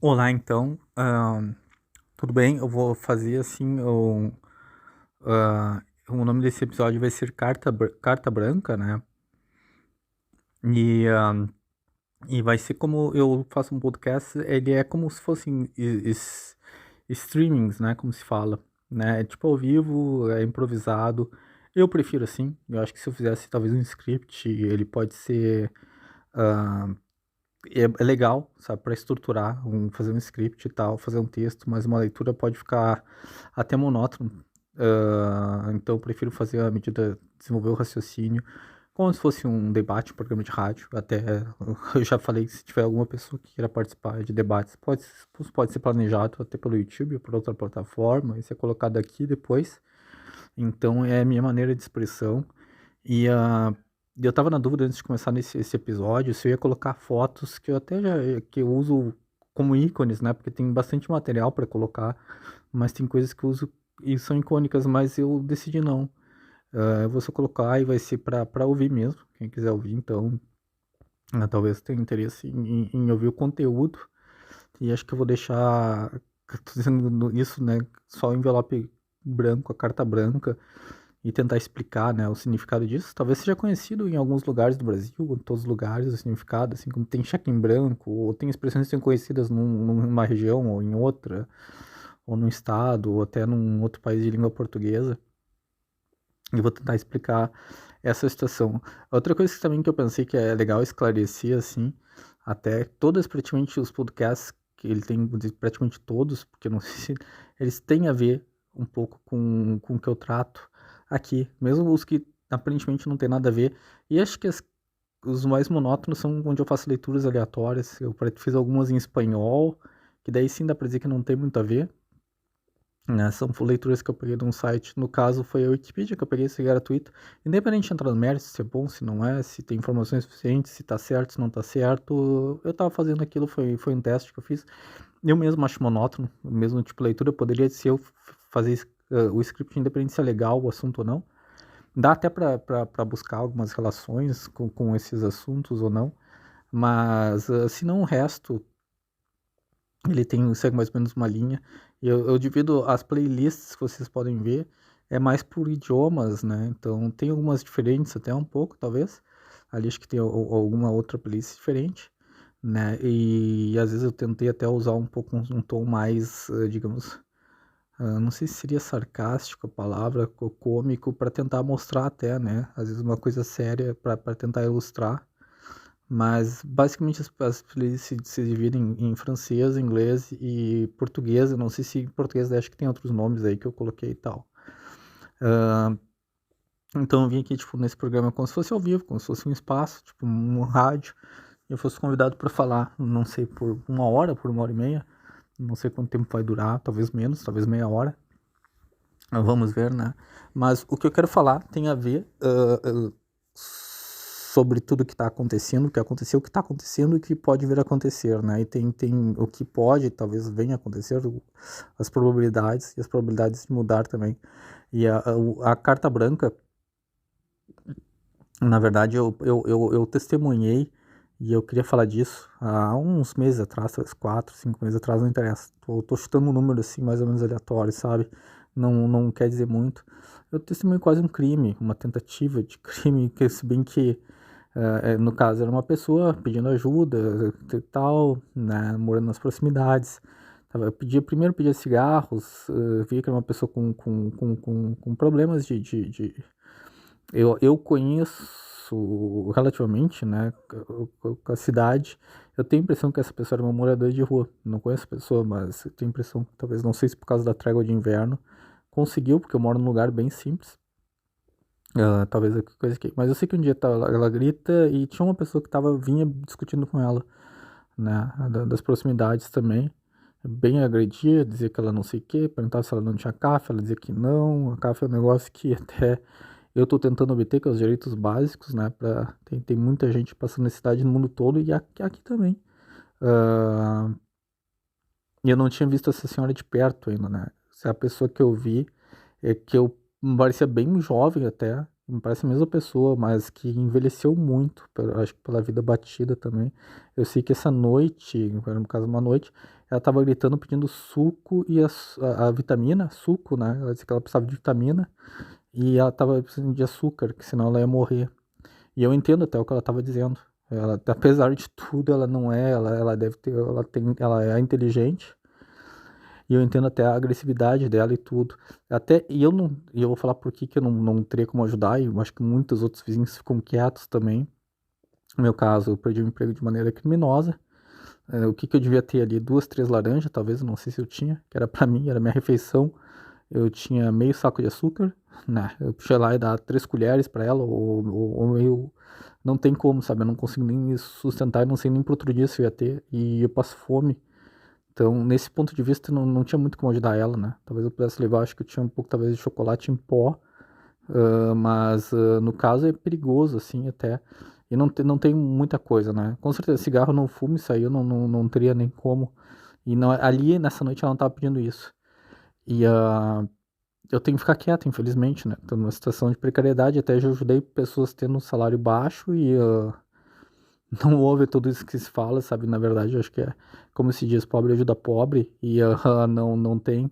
Olá, então, tudo bem? Eu vou fazer assim, o nome desse episódio vai ser Carta Branca, né? E, e vai ser como eu faço um podcast, ele é como se fossem streamings, né? Como se fala, né? É tipo ao vivo, é improvisado. Eu prefiro assim, eu acho que se eu fizesse talvez um script, ele pode ser. ah, é legal, sabe, para estruturar, fazer um script e tal, fazer um texto, mas uma leitura pode ficar até monótono. Então eu prefiro fazer à medida, desenvolver o raciocínio, como se fosse um debate, um programa de rádio. Até eu já falei que se tiver alguma pessoa que queira participar de debates, pode ser planejado até pelo YouTube ou por outra plataforma, e ser colocado aqui depois. Então é a minha maneira de expressão. E eu tava na dúvida antes de começar esse episódio se eu ia colocar fotos que eu até já que eu uso como ícones, né? Porque tem bastante material para colocar, mas tem coisas que eu uso e são icônicas, mas eu decidi não. Eu vou só colocar e vai ser para ouvir mesmo. Quem quiser ouvir, então, talvez tenha interesse em ouvir o conteúdo. E acho que eu vou deixar, tô dizendo isso, né? Só o envelope branco, a carta branca e tentar explicar, né, o significado disso. Talvez seja conhecido em alguns lugares do Brasil, em todos os lugares, o significado, assim como tem cheque em branco, ou tem expressões que são conhecidas numa região ou em outra, ou num estado, ou até num outro país de língua portuguesa. E vou tentar explicar essa situação. Outra coisa também que eu pensei que é legal esclarecer, assim, até todas praticamente os podcasts que ele tem, praticamente todos, porque eu não sei se eles têm a ver um pouco com o que eu trato aqui, mesmo os que aparentemente não tem nada a ver. E acho que os mais monótonos são onde eu faço leituras aleatórias. Eu fiz algumas em espanhol, que daí sim dá pra dizer que não tem muito a ver, né? São leituras que eu peguei de um site, no caso foi a Wikipedia que eu peguei, se é gratuito, independente de entrar no mérito, se é bom, se não é, se tem informações suficientes, se tá certo, se não tá certo, eu tava fazendo aquilo, foi um teste que eu fiz, eu mesmo acho monótono, o mesmo tipo de leitura, poderia ser eu fazer o script independente se é legal o assunto ou não, dá até pra buscar algumas relações com esses assuntos ou não, mas se não o resto, ele tem, segue mais ou menos uma linha. E eu divido as playlists que vocês podem ver, é mais por idiomas, né? Então tem algumas diferentes, até um pouco, talvez. Ali acho que tem alguma outra playlist diferente, né? E às vezes eu tentei até usar um pouco um tom mais, digamos, não sei se seria sarcástico a palavra, cômico, para tentar mostrar até, né? Às vezes uma coisa séria para tentar ilustrar. Mas basicamente as playlists se dividem em francês, inglês e português. Eu não sei se em português acho que tem outros nomes aí que eu coloquei e tal. Então eu vim aqui, tipo, nesse programa como se fosse ao vivo, como se fosse um espaço, tipo, um rádio. E eu fosse convidado para falar, não sei, por uma hora, por uma hora e meia. Não sei quanto tempo vai durar, talvez menos, talvez meia hora. Vamos ver, né? Mas o que eu quero falar tem a ver sobre tudo que está acontecendo, o que aconteceu, o que está acontecendo e o que pode vir a acontecer, né? E tem o que pode, talvez venha a acontecer, as probabilidades e as probabilidades de mudar também. E a carta branca, na verdade, eu testemunhei e eu queria falar disso há uns meses atrás, talvez 4, 5 meses atrás, não interessa. Tô chutando um número assim, mais ou menos aleatório, sabe? Não quer dizer muito. Eu testemunhei quase um crime, uma tentativa de crime, que se bem que, no caso, era uma pessoa pedindo ajuda e tal, né, morando nas proximidades. Primeiro pedia cigarros, via que era uma pessoa com problemas eu conheço relativamente, né, a cidade. Eu tenho a impressão que essa pessoa era uma moradora de rua. Não conheço a pessoa, mas eu tenho a impressão, talvez, não sei se por causa da trégua de inverno, conseguiu, porque eu moro num lugar bem simples. Talvez a coisa que. Mas eu sei que um dia ela grita e tinha uma pessoa que vinha discutindo com ela, né, das proximidades também. Bem agredia, dizia que ela não sei o quê, perguntava se ela não tinha CAF, ela dizia que não. A CAF é um negócio que até eu tô tentando obter, que é os direitos básicos, né? Tem muita gente passando necessidade no mundo todo e aqui também. Ah, e eu não tinha visto essa senhora de perto ainda, né? Essa é a pessoa que eu vi, é que eu parecia bem jovem até. me parece a mesma pessoa, mas que envelheceu muito, acho que pela vida batida também. Eu sei que essa noite, no caso uma noite, ela tava gritando pedindo suco e a vitamina, suco, né? Ela disse que ela precisava de vitamina e ela tava precisando de açúcar, que senão ela ia morrer. E eu entendo até o que ela tava dizendo. Ela, apesar de tudo, ela não é, ela deve ter, ela é inteligente. E eu entendo até a agressividade dela e tudo. Até, e eu vou falar por que que eu não teria como ajudar, e eu acho que muitos outros vizinhos ficam quietos também. No meu caso, eu perdi o emprego de maneira criminosa. O que que eu devia ter ali? Duas, três laranjas, talvez, eu não sei se eu tinha, que era pra mim, era minha refeição. Eu tinha meio saco de açúcar, né? Eu puxei lá e dar 3 colheres pra ela, ou meio. Não tem como, sabe? Eu não consigo nem me sustentar, eu não sei nem pro outro dia se eu ia ter, e eu passo fome. Então, nesse ponto de vista, não tinha muito como ajudar ela, né? Talvez eu pudesse levar, acho que eu tinha um pouco, talvez, de chocolate em pó, mas no caso é perigoso, assim, até. E não tem muita coisa, né? Com certeza, cigarro eu não fumo, isso aí eu não teria nem como. E não, ali, nessa noite, ela não tava pedindo isso. E eu tenho que ficar quieto, infelizmente, né? Tô numa situação de precariedade, até já ajudei pessoas tendo um salário baixo e não houve tudo isso que se fala, sabe? Na verdade, eu acho que é como se diz, pobre ajuda pobre e não tem,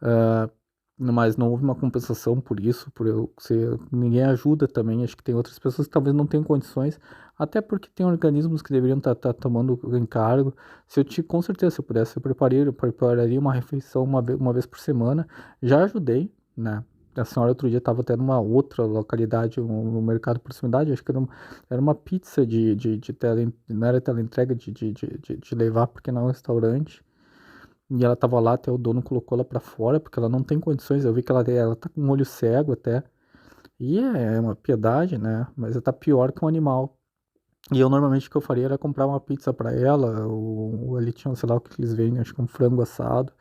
ah, mas não houve uma compensação por isso, por eu ser, ninguém ajuda também. Acho que tem outras pessoas que talvez não tenham condições, até porque tem organismos que deveriam estar tomando encargo. Se eu te, com certeza, se eu pudesse, eu prepararia uma refeição uma vez por semana. Já ajudei, né? A senhora outro dia estava até numa outra localidade, um mercado de proximidade, acho que era uma pizza de não era teleentrega, de levar, porque não é um restaurante. E ela tava lá, até o dono colocou ela pra fora, porque ela não tem condições. Eu vi que ela tá com um olho cego até. E é uma piedade, né? Mas ela tá pior que um animal. E eu normalmente o que eu faria era comprar uma pizza pra ela, ou ali tinha, sei lá o que eles vendem, acho que um frango assado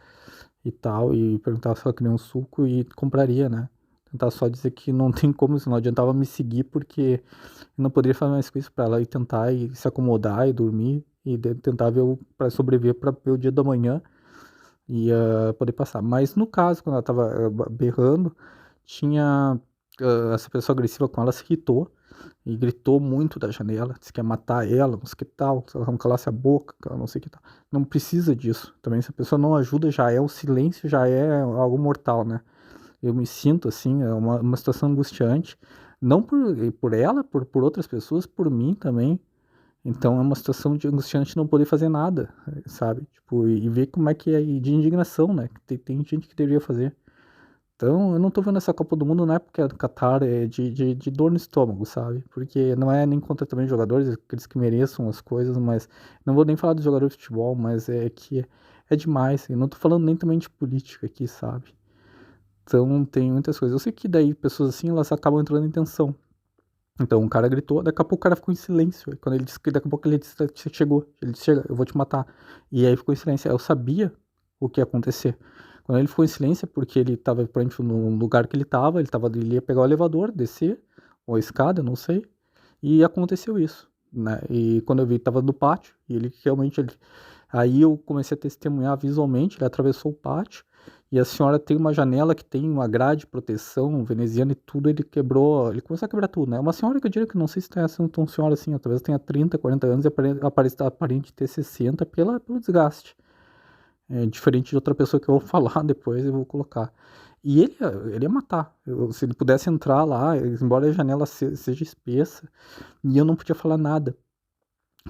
e tal, e perguntar se ela queria um suco e compraria, né? Tentar só dizer que não tem como, não adiantava me seguir, porque eu não poderia fazer mais com isso pra ela e tentar e se acomodar e dormir e tentar ver para sobreviver para ver o dia da manhã e poder passar. Mas no caso, quando ela tava berrando, tinha essa pessoa agressiva com ela se irritou e gritou muito da janela, disse que ia matar ela, não sei o que tal, se ela não calasse a boca, que ela não sei o que tal. Não precisa disso. Também se a pessoa não ajuda, já é o silêncio, já é algo mortal, né? Eu me sinto assim, é uma situação angustiante, não por ela, por outras pessoas, por mim também. Então é uma situação de angustiante não poder fazer nada, sabe? Tipo, e ver como é que é, e de indignação, né? Que tem gente que deveria fazer. Então, eu não tô vendo essa Copa do Mundo não é porque é do Catar, é de dor no estômago, sabe? Porque não é nem contra também os jogadores, aqueles que mereçam as coisas, mas não vou nem falar dos jogadores de futebol, mas é que é demais. Eu não tô falando nem também de política aqui, sabe? Então, tem muitas coisas. Eu sei que daí pessoas assim, elas acabam entrando em tensão. Então, o cara gritou, daqui a pouco o cara ficou em silêncio. E quando ele disse que daqui a pouco ele disse, chegou, ele disse, chega, eu vou te matar. E aí ficou em silêncio. Eu sabia o que ia acontecer. Quando ele ficou em silêncio, é porque ele estava, por exemplo, no lugar que ele ia pegar o elevador, descer, ou a escada, não sei, e aconteceu isso, né? E quando eu vi, ele estava no pátio, e ele realmente, aí eu comecei a testemunhar visualmente, ele atravessou o pátio, e a senhora tem uma janela que tem uma grade de proteção veneziana e tudo, ele quebrou, ele começou a quebrar tudo, né? Uma senhora que eu diria que não sei se está sendo tão senhora assim, talvez tenha 30, 40 anos e aparente ter 60 pelo desgaste. É diferente de outra pessoa que eu vou falar depois e vou colocar. E ele ia matar. Se ele pudesse entrar lá, embora a janela seja espessa, e eu não podia falar nada.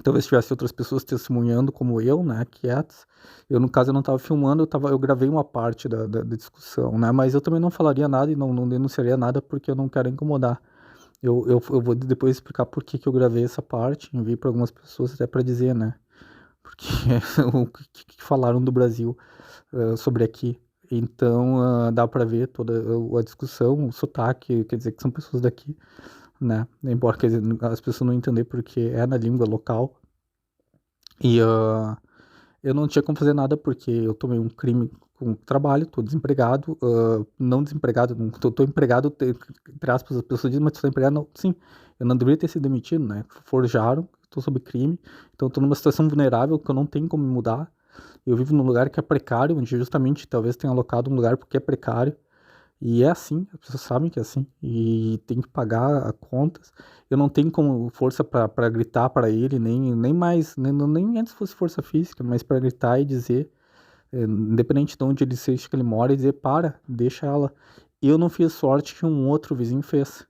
Talvez tivesse outras pessoas testemunhando como eu, né, quietas. Eu, no caso, eu não estava filmando, eu gravei uma parte da discussão, né, mas eu também não falaria nada e não denunciaria nada porque eu não quero incomodar. Eu vou depois explicar por que que eu gravei essa parte, enviei para algumas pessoas até para dizer, né, porque o que falaram do Brasil sobre aqui. Então, dá para ver toda a discussão, o sotaque, quer dizer que são pessoas daqui, né? Embora quer dizer, as pessoas não entender porque é na língua local. E eu não tinha como fazer nada porque eu tomei um crime com trabalho, tô desempregado, não desempregado, não, tô empregado, entre aspas, as pessoas dizem, mas tu tá empregado? Não, sim, eu não deveria ter sido demitido, né? Forjaram, tô sob crime, então tô numa situação vulnerável que eu não tenho como me mudar. Eu vivo num lugar que é precário, onde justamente talvez tenha alocado um lugar porque é precário. E é assim, as pessoas sabem que é assim, e tem que pagar a contas. Eu não tenho como força para gritar para ele, nem mais, nem antes fosse força física, mas para gritar e dizer, independente de onde ele seja que ele mora, e dizer, para, deixa ela. Eu não fiz sorte que um outro vizinho fez.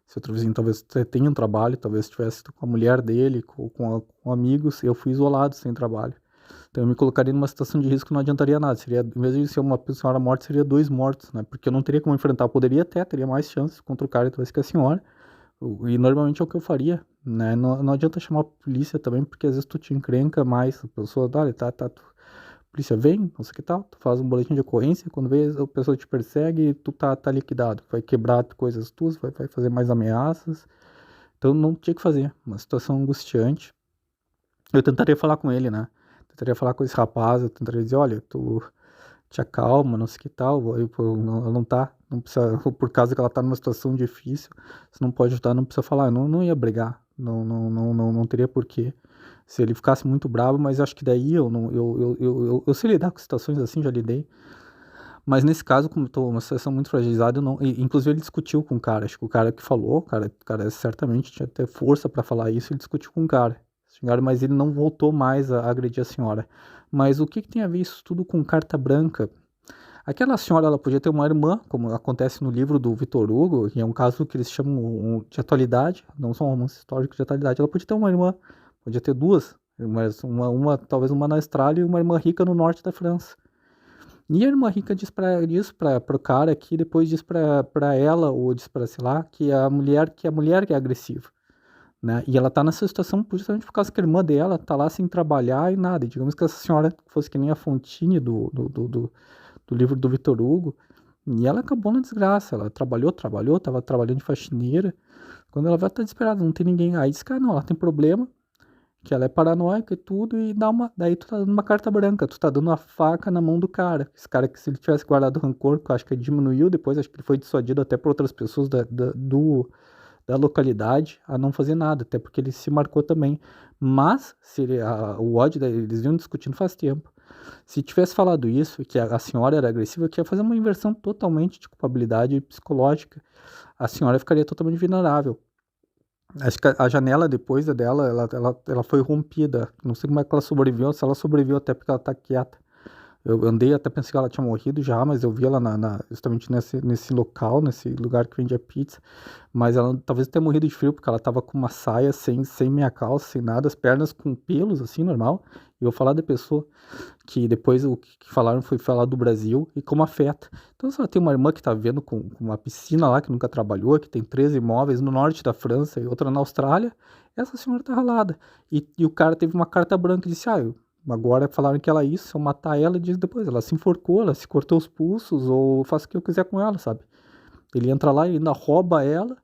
Esse outro vizinho talvez tenha um trabalho, talvez estivesse com a mulher dele, com amigos, eu fui isolado, sem trabalho. Então eu me colocaria numa situação de risco, não adiantaria nada. Seria, em vez de ser uma senhora morta, seria dois mortos, né? Porque eu não teria como enfrentar. Eu poderia até, teria mais chances contra o cara, talvez que a senhora. E normalmente é o que eu faria, né? Não adianta chamar a polícia também, porque às vezes tu te encrenca mais. A pessoa, olha, a polícia vem, não sei o que tal, tu faz um boletim de ocorrência, quando vê a pessoa te persegue, tu tá liquidado. Vai quebrar coisas tuas, vai fazer mais ameaças. Então não tinha que fazer. Uma situação angustiante. Eu tentaria falar com ele, né? Tentaria falar com esse rapaz, eu tentaria dizer, olha, tu te acalma, não sei o que tal, aí, pô, não, ela não precisa, por causa que ela tá numa situação difícil, você não pode ajudar, não precisa falar, eu não ia brigar, não teria porquê, se ele ficasse muito bravo, mas acho que daí eu não, eu sei lidar com situações assim, já lidei, mas nesse caso, como eu tô numa situação muito fragilizada, eu não, inclusive ele discutiu com o cara, acho que o cara que falou, o cara certamente tinha até força pra falar isso, ele discutiu com o cara, senhora, mas ele não voltou mais a agredir a senhora. Mas o que que tem a ver isso tudo com carta branca? Aquela senhora, ela podia ter uma irmã, como acontece no livro do Vitor Hugo, que é um caso que eles chamam de atualidade, não são romances históricos de atualidade. Ela podia ter uma irmã, podia ter duas irmãs, talvez uma na Austrália e uma irmã rica no norte da França. E a irmã rica diz para o cara que depois diz para ela, ou diz para, sei lá, que é agressiva, né? E ela tá nessa situação justamente por causa que a irmã dela tá lá sem trabalhar e nada. E digamos que essa senhora fosse que nem a Fontine do livro do Vitor Hugo, e ela acabou na desgraça. Ela trabalhou, tava trabalhando de faxineira. Quando ela vai estar desesperada, não tem ninguém. Aí diz que, não, ela tem problema, que ela é paranoica e tudo, e daí tu tá dando uma carta branca, tu tá dando uma faca na mão do cara. Esse cara que se ele tivesse guardado rancor, que eu acho que diminuiu depois, acho que ele foi dissuadido até por outras pessoas da localidade a não fazer nada, até porque ele se marcou também. Mas se o ódio, eles vinham discutindo faz tempo. Se tivesse falado isso, que a senhora era agressiva, que ia fazer uma inversão totalmente de culpabilidade psicológica. A senhora ficaria totalmente vulnerável. Acho que a janela depois dela, ela foi rompida. Não sei como é que ela sobreviveu, se ela sobreviveu até porque ela tá quieta. Eu andei, até pensei que ela tinha morrido já, mas eu vi ela justamente nesse local, nesse lugar que vendia pizza. Mas ela talvez tenha morrido de frio, porque ela tava com uma saia sem meia calça, sem nada, as pernas com pelos, assim, normal. E eu falar da pessoa que depois o que falaram foi falar do Brasil e como afeta. Então, se ela tem uma irmã que tá vendo com uma piscina lá, que nunca trabalhou, que tem 13 imóveis no norte da França e outra na Austrália, essa senhora tá ralada. E o cara teve uma carta branca e disse, agora falaram que ela é isso, se eu matar ela, diz depois, ela se enforcou, ela se cortou os pulsos, ou faço o que eu quiser com ela, sabe? Ele entra lá e ainda rouba ela,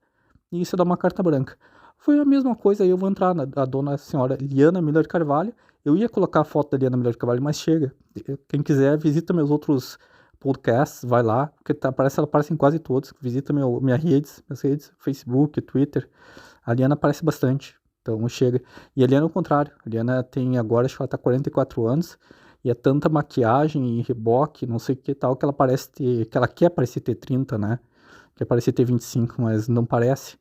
e isso dá uma carta branca. Foi a mesma coisa, aí eu vou entrar na a dona senhora Liana Miller Carvalho, eu ia colocar a foto da Liana Miller Carvalho, mas chega. Quem quiser, visita meus outros podcasts, vai lá, porque ela aparece em quase todos, visita minhas redes, Facebook, Twitter, a Liana aparece bastante. Então chega. E a Eliana é o contrário. A Eliana tem agora, acho que ela tá 44 anos. E é tanta maquiagem e reboque, não sei o que tal, que ela parece ter. Que ela quer parecer ter 30, né? Quer parecer ter 25, mas não parece.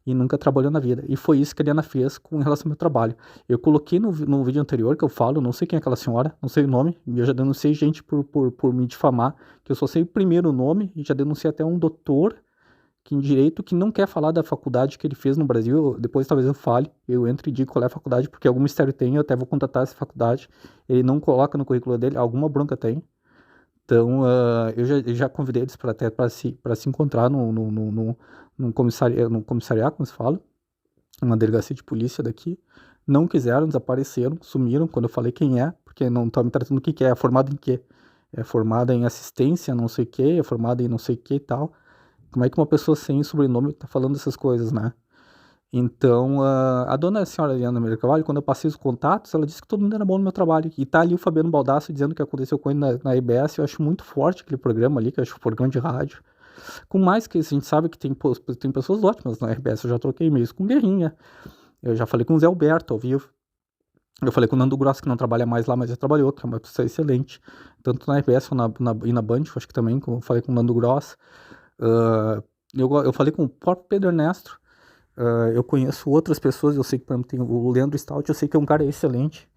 E nunca trabalhou na vida. E foi isso que a Eliana fez com relação ao meu trabalho. Eu coloquei no vídeo anterior que eu falo, não sei quem é aquela senhora, não sei o nome. E eu já denunciei gente por me difamar, que eu só sei o primeiro nome. E já denunciei até um doutor que em direito que não quer falar da faculdade que ele fez no Brasil, depois talvez eu fale, eu entro e digo qual é a faculdade, porque algum mistério tem, eu até vou contatar essa faculdade, ele não coloca no currículo dele, alguma bronca tem, então eu já convidei eles para até para se encontrar no comissariado, como se fala, uma delegacia de polícia daqui, não quiseram, desapareceram, sumiram, quando eu falei quem é, porque não estão me tratando o que é formada em quê? É formada em assistência, não sei o quê, é formada em não sei o que e tal. Como é que uma pessoa sem sobrenome tá falando essas coisas, né? Então, a dona senhora Eliana Meira Carvalho, quando eu passei os contatos, ela disse que todo mundo era bom no meu trabalho. E tá ali o Fabiano Baldasso dizendo o que aconteceu com ele na EBS. Eu acho muito forte aquele programa ali, que eu acho um programa de rádio. Com mais que a gente sabe que tem pessoas ótimas na RBS. Eu já troquei e-mails com Guerrinha. Eu já falei com o Zé Alberto ao vivo. Eu falei com o Nando Gross, que não trabalha mais lá, mas já trabalhou, que é uma pessoa excelente. Tanto na RBS e na Band, eu acho que também, como eu falei com o Nando Gross. Ah, eu falei com o próprio Pedro Ernesto. Eu conheço outras pessoas, eu sei que, por exemplo, tem o Leandro Stout, eu sei que é um cara excelente,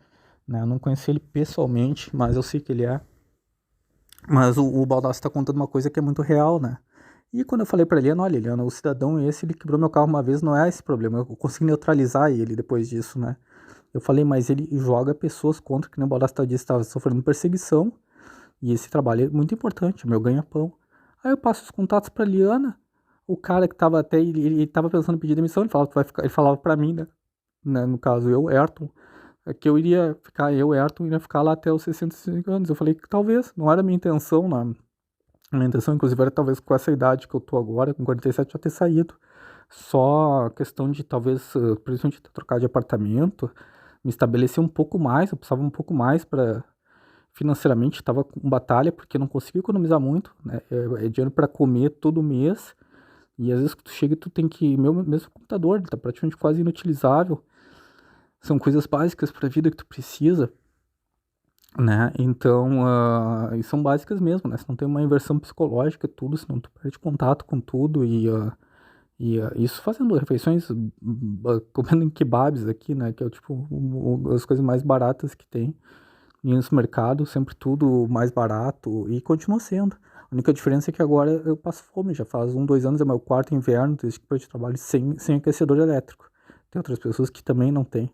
né? Eu não conheci ele pessoalmente, mas eu sei que ele é. Mas o Baldassi tá contando uma coisa que é muito real, né? E quando eu falei pra Eliana, olha, Eliana, o cidadão esse, ele quebrou meu carro uma vez, não é esse problema. Eu consegui neutralizar ele depois disso, né? Eu falei, mas ele joga pessoas contra, que nem o Baldassi disse, estava sofrendo perseguição, e esse trabalho é muito importante, meu ganha-pão. Aí eu passo os contatos pra Eliana, o cara que tava até, ele tava pensando em pedir demissão, ele falava, tu vai ficar, ele falava pra mim, né? No caso, eu, Ayrton, que eu iria ficar, eu, Ayrton, iria ficar lá até os 65 anos. Eu falei que talvez, não era a minha intenção, né? A minha intenção, inclusive, era talvez com essa idade que eu tô agora, com 47, já ter saído. Só a questão de talvez, principalmente trocar de apartamento, me estabelecer um pouco mais, eu precisava um pouco mais para financeiramente, estava com batalha porque eu não conseguia economizar muito, né? É dinheiro para comer todo mês, e às vezes que tu chega e tu tem que, meu mesmo computador, ele tá praticamente quase inutilizável. São coisas básicas para a vida que tu precisa, né? Então, e são básicas mesmo, né? Se não tem uma inversão psicológica, tudo, senão tu perde contato com tudo isso fazendo refeições, comendo em kebabs aqui, né? Que é tipo as coisas mais baratas que tem. E no mercado, sempre tudo mais barato e continua sendo. A única diferença é que agora eu passo fome, já faz 2 anos, é meu quarto inverno, desde que eu trabalho sem aquecedor elétrico. Tem outras pessoas que também não têm.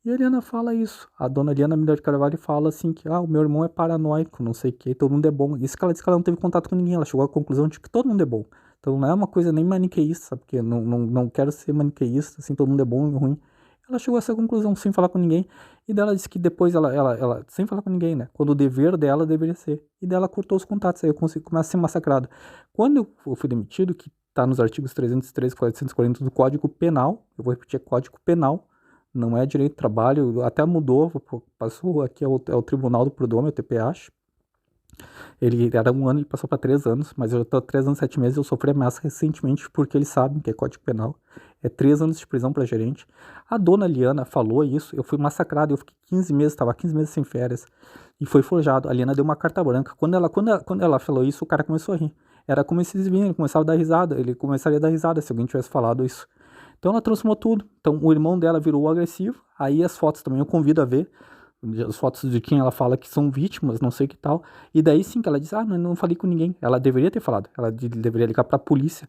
E a Eliana fala isso. A dona Eliana Miller de Carvalho fala assim que o meu irmão é paranoico, não sei o que, todo mundo é bom. Isso que ela disse que ela não teve contato com ninguém, ela chegou à conclusão de que todo mundo é bom. Então não é uma coisa nem maniqueísta, sabe? Porque não quero ser maniqueísta, assim, todo mundo é bom e ruim. Ela chegou a essa conclusão sem falar com ninguém. E dela disse que depois ela sem falar com ninguém, né? Quando o dever dela deveria ser. E dela cortou os contatos, aí eu começo a ser massacrado. Quando eu fui demitido, que tá nos artigos 313 e 440 do Código Penal, eu vou repetir, é Código Penal, não é direito de trabalho, até mudou, passou aqui ao Tribunal do Prodome, o TPH. Ele era 1 ano, ele passou para 3 anos, mas eu tô 3 anos e 7 meses, eu sofri ameaça recentemente porque eles sabem que é Código Penal. É 3 anos de prisão para gerente. A dona Liana falou isso, eu fui massacrado, eu fiquei 15 meses, estava 15 meses sem férias, e foi forjado. A Liana deu uma carta branca. Quando ela falou isso, o cara começou a rir. Era como se eles vinham, ele começava a dar risada, ele começaria a dar risada se alguém tivesse falado isso. Então ela transformou tudo. Então o irmão dela virou agressivo, aí as fotos também eu convido a ver, as fotos de quem ela fala que são vítimas, não sei que tal. E daí sim que ela diz, não falei com ninguém. Ela deveria ter falado, ela deveria ligar para a polícia,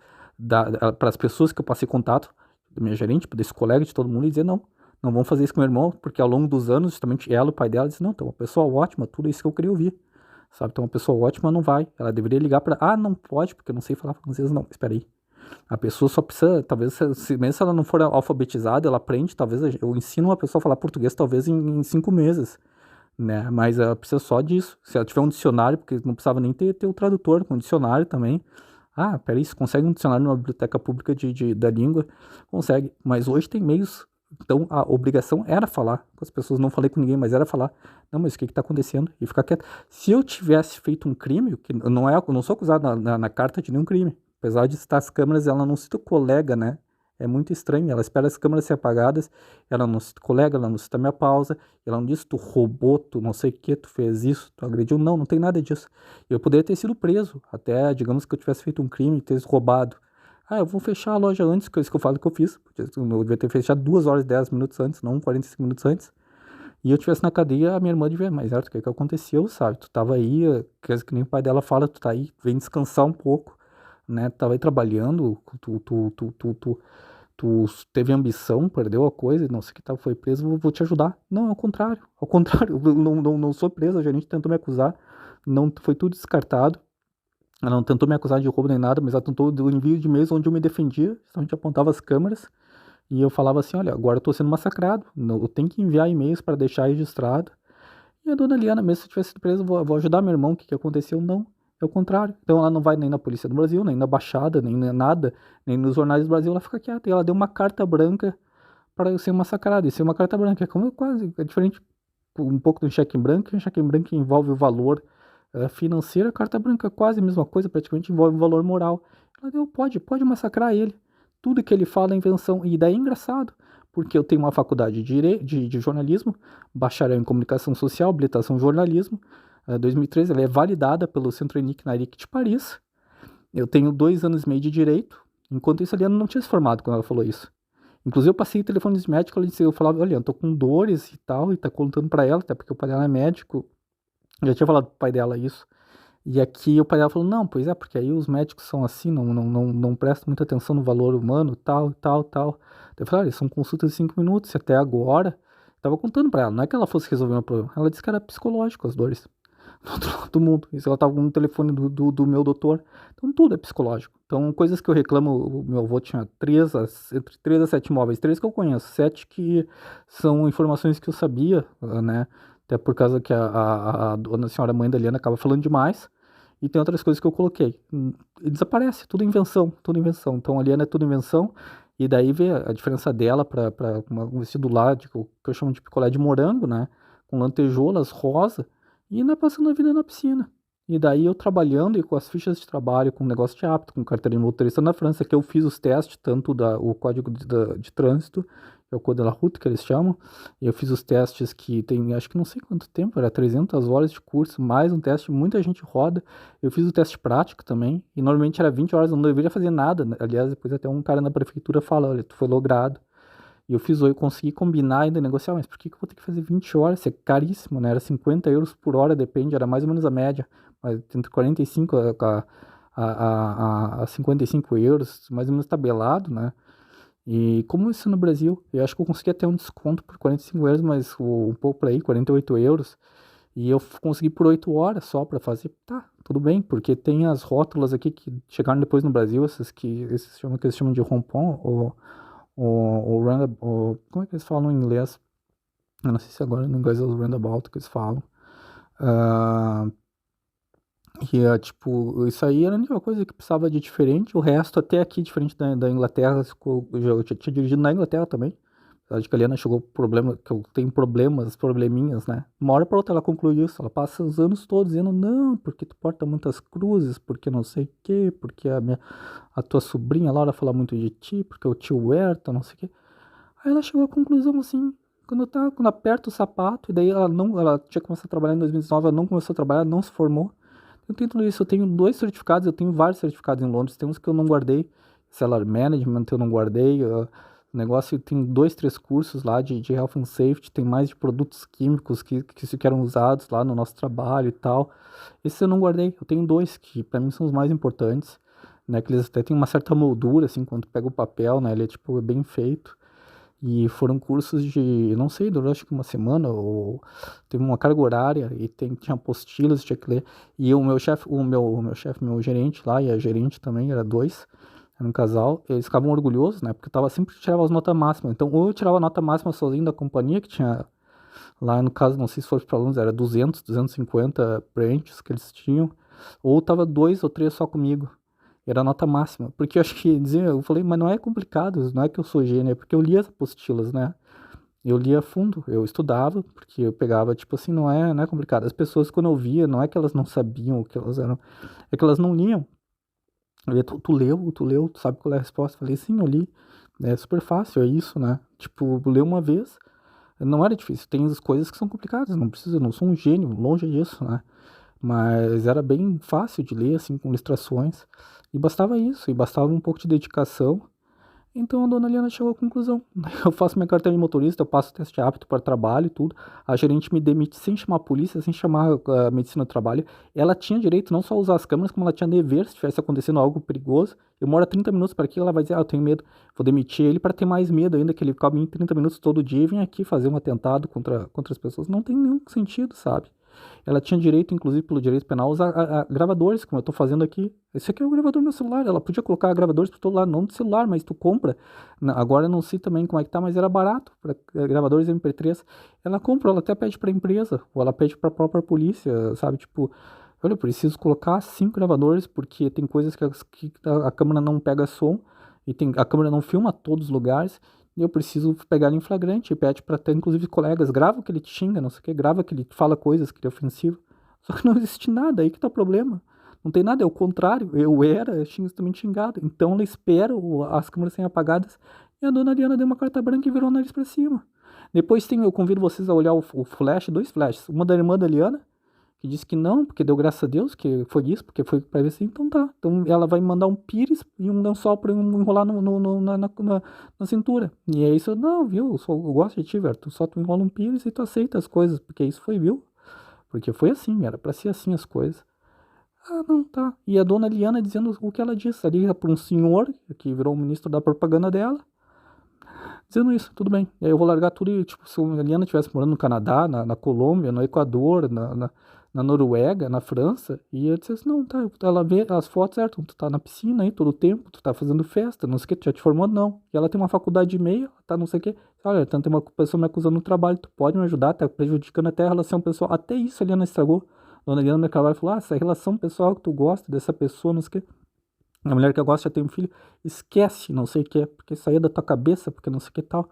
para as pessoas que eu passei contato, do meu gerente, desse colega, de todo mundo, e dizer não vão fazer isso com o meu irmão, porque ao longo dos anos, justamente ela, o pai dela, disse, não, então uma pessoa ótima, tudo isso que eu queria ouvir. Sabe, então uma pessoa ótima não vai. Ela deveria ligar para, não pode, porque eu não sei falar francês, não, espera aí. A pessoa só precisa, talvez, mesmo se ela não for alfabetizada, ela aprende, talvez eu ensino uma pessoa a falar português, talvez em 5 meses, né? Mas ela precisa só disso. Se ela tiver um dicionário, porque não precisava nem ter o tradutor, com um dicionário também. Peraí, você consegue um dicionário numa biblioteca pública da língua? Consegue. Mas hoje tem meios. Então a obrigação era falar com as pessoas. Não falei com ninguém, mas era falar. Não, mas o que está acontecendo? E ficar quieto. Se eu tivesse feito um crime, que não é, eu não sou acusado na carta de nenhum crime. Apesar de estar as câmeras, ela não cita o colega, né? É muito estranho. Ela espera as câmeras ser apagadas. Ela não cita o colega, ela não cita a minha pausa. Ela não diz, tu roubou, tu não sei o que, tu fez isso, tu agrediu. Não tem nada disso. Eu poderia ter sido preso, até, digamos que eu tivesse feito um crime, ter roubado. Eu vou fechar a loja antes, que é isso que eu falo que eu fiz. Eu devia ter fechado 2 horas e 10 minutos antes, não 45 minutos antes. E eu tivesse na cadeia, a minha irmã devia, mas certo, o que aconteceu, sabe? Tu tava aí, que nem o pai dela fala, tu tá aí, vem descansar um pouco, né? Tu tava aí trabalhando, tu teve ambição, perdeu a coisa, não sei o que tal, foi preso, vou te ajudar. Não, ao contrário, eu não sou preso, a gerente tentou me acusar, não foi tudo descartado. Ela não tentou me acusar de roubo nem nada, mas ela tentou do envio de e-mails onde eu me defendia, então a gente apontava as câmeras e eu falava assim, olha, agora eu tô sendo massacrado, eu tenho que enviar e-mails para deixar registrado. E a dona Liana, mesmo se eu tivesse sido preso, vou ajudar meu irmão, o que aconteceu? Não, é o contrário. Então ela não vai nem na Polícia do Brasil, nem na Baixada, nem nada, nem nos jornais do Brasil, ela fica quieta. E ela deu uma carta branca para eu ser massacrado. E ser uma carta branca é como quase, é diferente um pouco do cheque em branco, e um cheque em branco envolve o valor financeiro, a carta branca é quase a mesma coisa, praticamente envolve o valor moral. Ela deu, pode massacrar ele. Tudo que ele fala é invenção. E daí é engraçado, porque eu tenho uma faculdade de jornalismo, bacharel em comunicação social, habilitação em jornalismo, 2013, ela é validada pelo Centro ENIC na ENIC de Paris, Eu tenho 2 anos e meio de direito. Enquanto isso, a Liana não tinha se formado quando ela falou isso. Inclusive, eu passei telefone de médico, ela disse, eu falava, olha, eu tô com dores e tal, e tá contando pra ela, até porque o pai dela é médico. Eu já tinha falado pro pai dela isso. E aqui o pai dela falou, não, pois é, porque aí os médicos são assim, não prestam muita atenção no valor humano, tal, tal, tal. Eu falei, olha, são consultas de 5 minutos, e até agora, tava contando pra ela, não é que ela fosse resolver um problema, ela disse que era psicológico as dores do mundo. Isso ela tava no telefone do meu doutor. Então tudo é psicológico. Então, coisas que eu reclamo, o meu avô tinha entre 3 a 7 móveis, 3 que eu conheço, 7 que são informações que eu sabia, né? Até por causa que a dona senhora mãe da Liana acaba falando demais. E tem outras coisas que eu coloquei. E desaparece, tudo invenção, tudo invenção. Então a Liana é tudo invenção. E daí vê a diferença dela para um vestido lá, que eu chamo de picolé de morango, né? Com lantejoulas rosa e ainda passando a vida na piscina. E daí eu trabalhando e com as fichas de trabalho, com negócio de apto, com carteira de motorista na França, que eu fiz os testes, tanto o código de trânsito, que é o Code de la Route, que eles chamam, e eu fiz os testes que tem, acho que não sei quanto tempo, era 300 horas de curso, mais um teste, muita gente roda. Eu fiz o teste prático também, e normalmente era 20 horas, eu não deveria fazer nada. Aliás, depois até um cara na prefeitura fala, olha, tu foi logrado. E eu fiz, eu consegui combinar ainda, negociar, mas por que que eu vou ter que fazer 20 horas? Isso é caríssimo, né? Era 50 euros por hora, depende, era mais ou menos a média. Mas entre 45 a 55 euros, mais ou menos tabelado, né? E como isso no Brasil, eu acho que eu consegui até um desconto por 45 euros, mas um pouco por aí, 48 euros. E eu consegui por 8 horas só para fazer. Tá, tudo bem, porque tem as rótulas aqui que chegaram depois no Brasil, esses chamam, que eles chamam de rompon, como é que eles falam em inglês? Eu não sei se agora no inglês é os roundabout que eles falam. Ah, e é tipo, isso aí era a única coisa que precisava de diferente. O resto, até aqui, diferente da Inglaterra, eu já tinha dirigido na Inglaterra também. Acho que a Liana chegou problema, que eu tenho probleminhas, né? Uma hora para outra ela conclui isso. Ela passa os anos todos dizendo, não, porque tu porta muitas cruzes, porque não sei o quê, porque a tua sobrinha Laura fala muito de ti, porque o tio Herta, não sei o quê. Aí ela chegou à conclusão assim, quando aperta o sapato, e daí ela tinha começado a trabalhar em 2019, ela não começou a trabalhar, não se formou. Eu tenho tudo isso, eu tenho 2 certificados, eu tenho vários certificados em Londres, tem uns que eu não guardei, Salary Management eu não guardei, o negócio tem 2, 3 cursos lá de Health and Safety, tem mais de produtos químicos que eram usados lá no nosso trabalho e tal. Esses eu não guardei, eu tenho 2 que para mim são os mais importantes, né, que eles até têm uma certa moldura, assim, quando tu pega o papel, né, ele é tipo, é bem feito. E foram cursos de, não sei, durou acho que uma semana, ou teve uma carga horária, e tinha apostilas, tinha que ler. E o meu gerente lá, e a gerente também, era 2, era um casal, eles ficavam orgulhosos, né, porque eu tava sempre tirava as notas máximas. Então, ou eu tirava a nota máxima sozinho da companhia, que tinha, lá no caso, não sei se fosse para alunos, era 200, 250 branches que eles tinham, ou tava 2 ou 3 só comigo. Era a nota máxima. Porque eu acho que eu falei, mas não é complicado, não é que eu sou gênio, é porque eu lia as apostilas, né? Eu lia a fundo, eu estudava, porque eu pegava, tipo assim, não é complicado. As pessoas, quando eu via, não é que elas não sabiam o que elas eram, é que elas não liam. Eu ia, tu leu, tu sabe qual é a resposta? Eu falei, sim, eu li. É super fácil, é isso, né? Tipo, ler uma vez, não era difícil. Tem as coisas que são complicadas, não precisa, eu não sou um gênio, longe disso, né? Mas era bem fácil de ler, assim, com ilustrações. E bastava isso, e bastava um pouco de dedicação. Então a dona Liana chegou à conclusão. Eu faço minha carteira de motorista, eu passo o teste apto para trabalho e tudo. A gerente me demite sem chamar a polícia, sem chamar a medicina do trabalho. Ela tinha direito não só a usar as câmeras, como ela tinha dever, se tivesse acontecendo algo perigoso. Eu moro a 30 minutos para aqui, ela vai dizer, eu tenho medo. Vou demitir ele para ter mais medo ainda, que ele fica em 30 minutos todo dia e vem aqui fazer um atentado contra as pessoas. Não tem nenhum sentido, sabe? Ela tinha direito, inclusive pelo direito penal, a usar gravadores, como eu estou fazendo aqui. Esse aqui é o gravador do meu celular. Ela podia colocar gravadores por todo lado, não do celular, mas tu compra. Agora eu não sei também como é que tá, mas era barato para gravadores MP3. Ela compra, ela até pede para a empresa, ou ela pede para a própria polícia, sabe? Tipo, olha, eu preciso colocar 5 gravadores porque tem coisas que a câmera não pega som e a câmera não filma todos os lugares. E eu preciso pegar ele em flagrante e pede para ter, inclusive, colegas. Grava que ele te xinga, não sei o que, grava que ele fala coisas, que ele é ofensivo. Só que não existe nada, aí que tá o problema. Não tem nada, é o contrário. Eu era também xingado. Então ela espera as câmeras serem apagadas. E a dona Ariana deu uma carta branca e virou o nariz pra cima. Depois eu convido vocês a olhar o flash, 2 flashes. Uma da irmã da Liana, que disse que não, porque deu graças a Deus, que foi isso, porque foi para ver se então tá. Então ela vai me mandar um pires e um lençol para enrolar na cintura. E é isso, não, viu? Eu gosto de ti, velho. Tu só tu enrola um pires e tu aceita as coisas, porque isso foi, viu? Porque foi assim, era pra ser assim as coisas. Ah, não, tá. E a dona Liana dizendo o que ela disse ali para um senhor que virou o ministro da propaganda dela, dizendo isso, tudo bem. E aí eu vou largar tudo e, tipo, se a Liana estivesse morando no Canadá, na Colômbia, no Equador, na Noruega, na França, e eu disse assim, não, tá, ela vê as fotos, certo, tu tá na piscina aí todo o tempo, tu tá fazendo festa, não sei o que, tu já te formou, não. E ela tem uma faculdade de e-mail, tá não sei o que, olha, então tem uma pessoa me acusando no trabalho, tu pode me ajudar, tá prejudicando até a relação pessoal, até isso a Liana estragou. Dona Liana me acabou e falou, essa relação pessoal que tu gosta dessa pessoa, não sei o que, a mulher que eu gosto já tem um filho, esquece, não sei o que é, porque isso aí é da tua cabeça, porque não sei o que tal,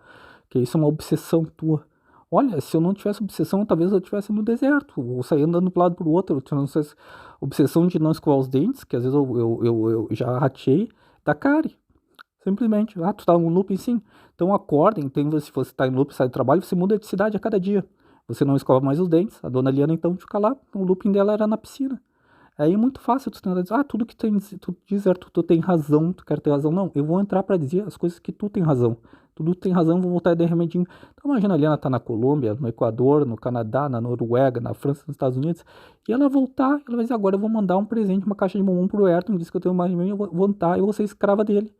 que isso é uma obsessão tua. Olha, se eu não tivesse obsessão, talvez eu estivesse no deserto, ou sair andando pro lado pro outro, eu tinha, não sei, obsessão de não escovar os dentes, que às vezes eu já ratei, da cárie, simplesmente. Ah, tu tá em looping sim, então acordem, tem, se você tá em looping, sai do trabalho, você muda de cidade a cada dia. Você não escova mais os dentes, a dona Liana então fica lá, o looping dela era na piscina. Aí é muito fácil tu tentar dizer, ah, tudo que tu diz, Arthur, tu tem razão, tu quer ter razão. Não, eu vou entrar pra dizer as coisas que tu tem razão. Tudo tem razão, vou voltar de remedinho. Então imagina a Liana tá na Colômbia, no Equador, no Canadá, na Noruega, na França, nos Estados Unidos, e ela voltar, ela vai dizer, agora eu vou mandar um presente, uma caixa de bombom pro Ayrton, diz que eu tenho mais de mim, eu vou voltar, eu vou ser escrava dele.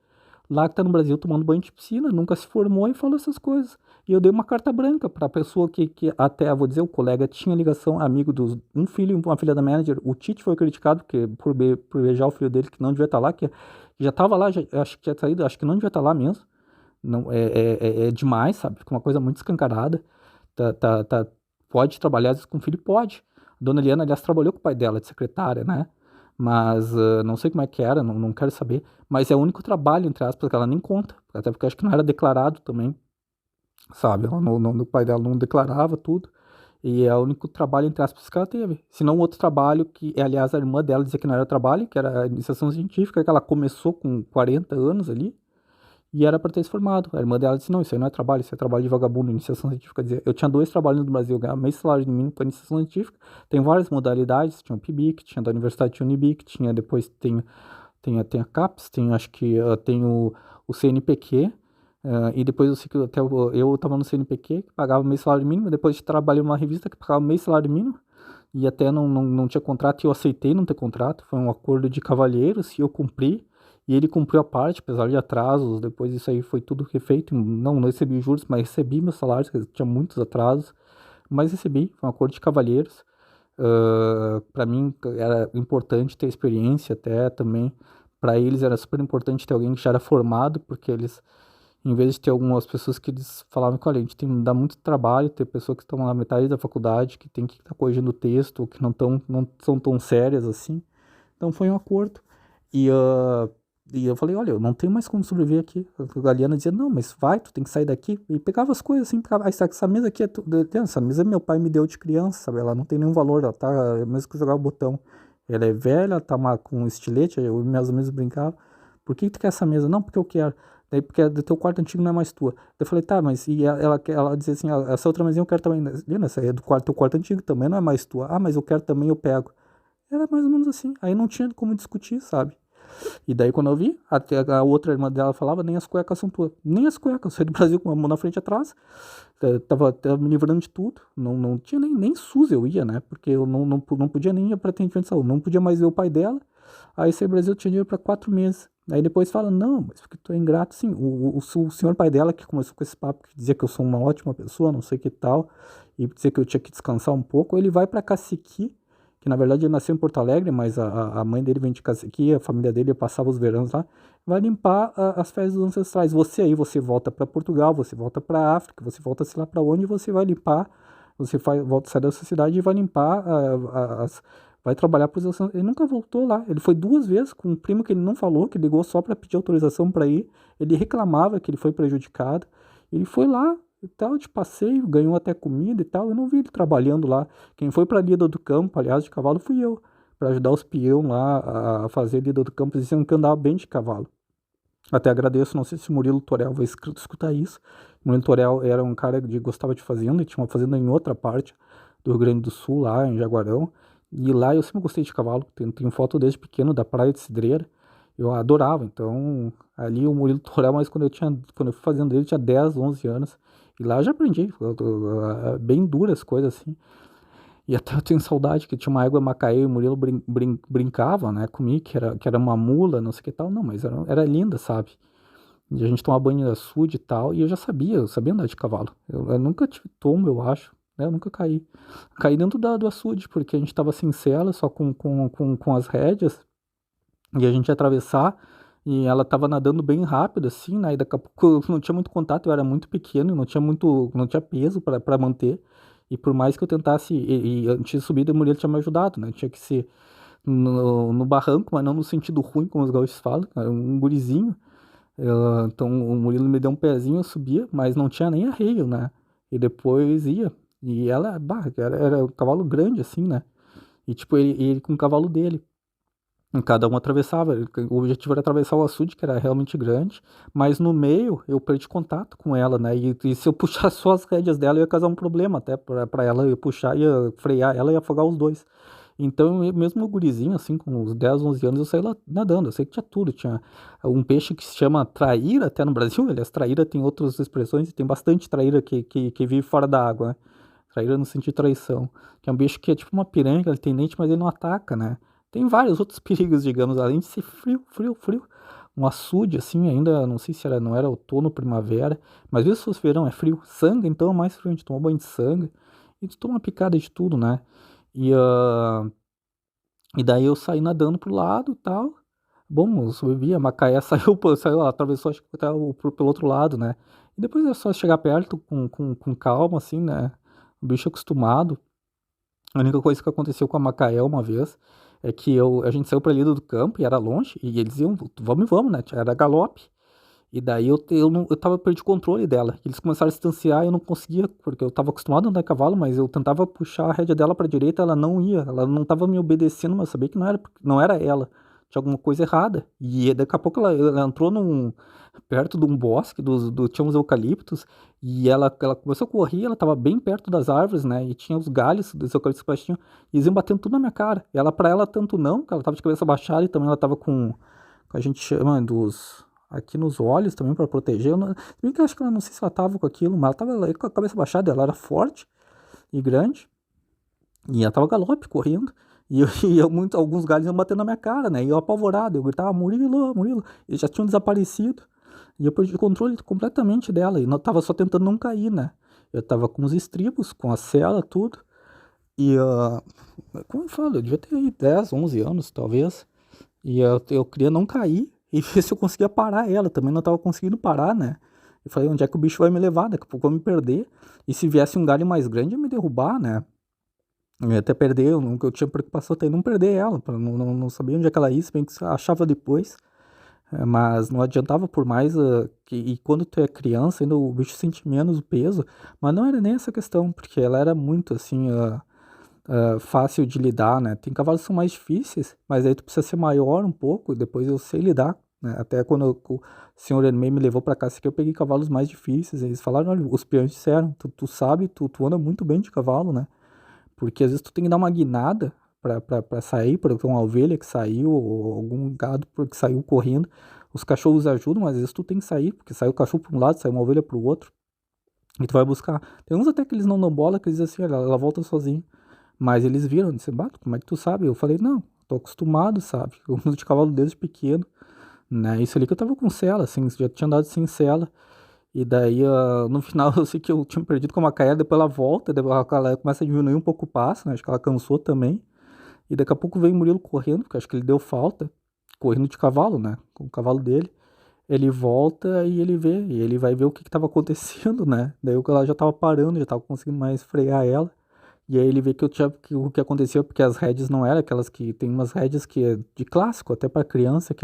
Lá que tá no Brasil tomando banho de piscina, nunca se formou e falou essas coisas. E eu dei uma carta branca para a pessoa que até, vou dizer, o colega tinha ligação, amigo dos um filho e uma filha da manager. O Tite foi criticado por beijar o filho dele, que não devia estar lá, que já estava lá, já, acho que tinha saído, acho que não devia estar lá mesmo. Não, é demais, sabe? Fica uma coisa muito escancarada. Tá, pode trabalhar, às vezes, com o filho, pode. A dona Eliana, aliás, trabalhou com o pai dela, de secretária, né? Mas não sei como é que era, não quero saber. Mas é o único trabalho, entre aspas, que ela nem conta. Até porque eu acho que não era declarado também, sabe? Ela o pai dela não declarava tudo. E é o único trabalho, entre aspas, que ela teve. Se não, outro trabalho que, aliás, a irmã dela dizia que não era trabalho, que era a iniciação científica, que ela começou com 40 anos ali. E era para ter se formado. A irmã dela disse: não, isso aí não é trabalho, isso é trabalho de vagabundo, iniciação científica. Quer dizer, eu tinha dois trabalhos no Brasil, eu ganhava meio salário mínimo para iniciação científica. Tem várias modalidades: tinha o PIBIC, tinha da Universidade de Unibic, tinha depois tem a CAPES, tem acho que tem o CNPq. E depois eu sei que até eu estava no CNPq, que pagava meio salário mínimo. Depois de trabalhei numa revista que pagava meio salário mínimo. E até não tinha contrato, e eu aceitei não ter contrato. Foi um acordo de cavalheiros, e eu cumpri. E ele cumpriu a parte, apesar de atrasos. Depois disso aí foi tudo refeito. Não recebi juros, mas recebi meus salários, que tinha muitos atrasos. Mas recebi, foi um acordo de cavalheiros. Para mim era importante ter experiência até também. Para eles era super importante ter alguém que já era formado, porque eles, em vez de ter algumas pessoas que eles falavam que, olha, a gente tem que dar muito trabalho, ter pessoas que estão na metade da faculdade, que tem que estar corrigindo o texto, ou que não são tão sérias assim. Então foi um acordo. E, e eu falei, olha, eu não tenho mais como sobreviver aqui. A Galiana dizia, não, mas vai, tu tem que sair daqui. E pegava as coisas assim, pegava, essa mesa aqui essa mesa meu pai me deu de criança, sabe? Ela não tem nenhum valor, ela tá, mesmo que eu jogar o botão. Ela é velha, ela tá com um estilete, eu e meus amigos brincavam. Por que tu quer essa mesa? Não, porque eu quero. Daí, porque do teu quarto antigo não é mais tua. Daí eu falei, tá, mas e ela dizia assim, essa outra mesinha eu quero também. Lina, essa aí é do teu quarto antigo, também não é mais tua. Ah, mas eu quero também, eu pego. Era mais ou menos assim. Aí não tinha como discutir, sabe? E daí quando eu vi, até a outra irmã dela falava, nem as cuecas são tuas. Nem as cuecas. Eu saí do Brasil com uma mão na frente e atrás. Tava me livrando de tudo. Não tinha nem SUS eu ia, né? Porque eu não podia nem ir para atendimento de saúde. Não podia mais ver o pai dela. Aí saí do Brasil, tinha dinheiro para 4 meses. Aí depois fala, não, mas porque tu é ingrato, sim. O senhor pai dela que começou com esse papo, que dizia que eu sou uma ótima pessoa, não sei o que tal, e dizia que eu tinha que descansar um pouco, ele vai para Caciqui, que na verdade ele nasceu em Porto Alegre, mas a mãe dele vem de Caciqui, a família dele passava os verões lá, vai limpar as férias dos ancestrais. Você aí, você volta para Portugal, você volta para África, você volta sei lá para onde, você vai limpar, você volta, sai dessa cidade e vai limpar vai trabalhar para os ancestrais. Ele nunca voltou lá, ele foi 2 vezes com um primo que ele não falou, que ligou só para pedir autorização para ir, ele reclamava que ele foi prejudicado, ele foi lá, e tal, de passeio, ganhou até comida e tal. Eu não vi ele trabalhando lá. Quem foi para a lida do campo, aliás, de cavalo, fui eu, para ajudar os peão lá a fazer a lida do campo. Eles diziam que andava bem de cavalo. Até agradeço, não sei se o Murilo Torel vai escutar isso. O Murilo Torel era um cara que gostava de fazenda, e tinha uma fazenda em outra parte do Rio Grande do Sul, lá em Jaguarão. E lá eu sempre gostei de cavalo. Tenho foto desde pequeno da Praia de Cidreira. Eu adorava. Então, ali o Murilo Torel, mas quando eu fui fazendo ele, eu tinha 10, 11 anos. E lá eu já aprendi, bem duras as coisas assim. E até eu tenho saudade que tinha uma égua Macaé e o Murilo brincava, né, comigo, que era uma mula, não sei o que tal. Não, mas era linda, sabe? E a gente tomava banho de açude e tal, e eu sabia andar de cavalo. Eu nunca tive tombo, eu acho, né? Eu nunca caí. Caí dentro do açude, porque a gente tava sem sela, só com as rédeas, e a gente ia atravessar, e ela tava nadando bem rápido, assim, né? E daqui a pouco eu não tinha muito contato, eu era muito pequeno, não tinha peso para manter. E por mais que eu tentasse, antes de subir, o Murilo tinha me ajudado, né? Tinha que ser no barranco, mas não no sentido ruim, como os gaúchos falam, cara, um gurizinho. Então o Murilo me deu um pezinho, eu subia, mas não tinha nem arreio, né? E depois ia. E ela, bah, era um cavalo grande, assim, né? E tipo, ele com o cavalo dele. E cada um atravessava. O objetivo era atravessar o açude, que era realmente grande. Mas no meio eu perdi contato com ela, né? E se eu puxasse só as rédeas dela, ia causar um problema até pra ela. Eu ia puxar, ia frear ela e afogar os dois. Então, mesmo o gurizinho, assim, com uns 10, 11 anos, eu saí lá nadando. Eu sei que tinha tudo. Tinha um peixe que se chama traíra, até no Brasil. Aliás, traíra tem outras expressões e tem bastante traíra que vive fora da água, né? Traíra no sentido de traição. Que é um bicho que é tipo uma piranha, ele tem dente, mas ele não ataca, né? Tem vários outros perigos, digamos, além de ser frio, frio, frio. Um açude, assim, ainda, não sei se não era outono, primavera, mas mesmo se fosse verão, é frio. Sangue, então, é mais frio, a gente toma banho de sangue. E tu toma picada de tudo, né? E, e daí eu saí nadando pro lado e tal. Bom, eu sobrevivi, a Macaé saiu, atravessou acho que até pelo outro lado, né? E depois é só chegar perto com calma, assim, né? O bicho acostumado. A única coisa que aconteceu com a Macaé uma vez é que a gente saiu pra Lida do Campo e era longe, e eles iam, vamos e vamos, né? Era galope. E daí eu tava perdi o controle dela. Eles começaram a se distanciar e eu não conseguia, porque eu tava acostumado a andar a cavalo, mas eu tentava puxar a rédea dela pra direita, ela não ia, ela não tava me obedecendo, mas eu sabia que não era ela. Tinha alguma coisa errada. E daqui a pouco ela entrou perto de um bosque, tinha uns eucaliptos, e ela começou a correr, ela tava bem perto das árvores, né? E tinha os galhos dos eucaliptos baixinhos, e eles iam batendo tudo na minha cara. E ela, pra ela, tanto não, porque ela tava de cabeça baixada e também ela tava com a gente chama aqui nos olhos também para proteger. Se bem que eu acho que ela não sei se ela tava com aquilo, mas ela tava lá com a cabeça baixada, ela era forte e grande, e ela tava galope correndo. Alguns galhos iam batendo na minha cara, né? E eu apavorado, eu gritava, Murilo, Murilo. Eles já tinham desaparecido. E eu perdi o controle completamente dela. E não tava só tentando não cair, né? Eu tava com os estribos, com a sela, tudo. E, como eu falo, eu devia ter aí 10, 11 anos, talvez. E eu queria não cair e ver se eu conseguia parar ela. Também não tava conseguindo parar, né? Eu falei, onde é que o bicho vai me levar? Daqui a pouco eu vou me perder. E se viesse um galho mais grande, ia me derrubar, né? Eu ia até perder, eu tinha preocupação até em não perder ela. Não sabia onde é que ela ia, se bem que achava depois. Mas não adiantava por mais e quando tu é criança, ainda o bicho sente menos o peso. Mas não era nem essa questão, porque ela era muito assim. Fácil de lidar, né? Tem cavalos que são mais difíceis, mas aí tu precisa ser maior um pouco, depois eu sei lidar, né? Até quando o senhor Hermei me levou pra casa aqui, eu peguei cavalos mais difíceis, eles falaram, olha, os peões disseram, tu sabe, tu anda muito bem de cavalo, né? Porque às vezes tu tem que dar uma guinada pra sair, por exemplo, uma ovelha que saiu, ou algum gado que saiu correndo, os cachorros ajudam, mas às vezes tu tem que sair, porque saiu o cachorro pra um lado, saiu uma ovelha pro outro, e tu vai buscar. Tem uns até que eles não dão bola, que eles dizem assim, olha, ela volta sozinha. Mas eles viram, disse, bato, como é que tu sabe? Eu falei, não, tô acostumado, sabe? Eu ando de cavalo desde pequeno, né? Isso ali que eu tava com sela, assim, já tinha andado sem sela. E daí, no final, eu sei que eu tinha perdido com a Macaé, depois ela volta, depois ela começa a diminuir um pouco o passo, né? Acho que ela cansou também. E daqui a pouco veio o Murilo correndo, porque acho que ele deu falta, correndo de cavalo, né? Com o cavalo dele. Ele volta e ele vê, e ele vai ver o que que tava acontecendo, né? Daí ela já tava parando, já tava conseguindo mais frear ela. E aí ele vê que o que aconteceu, porque as rédeas não eram aquelas que tem umas rédeas que é de clássico, até para criança,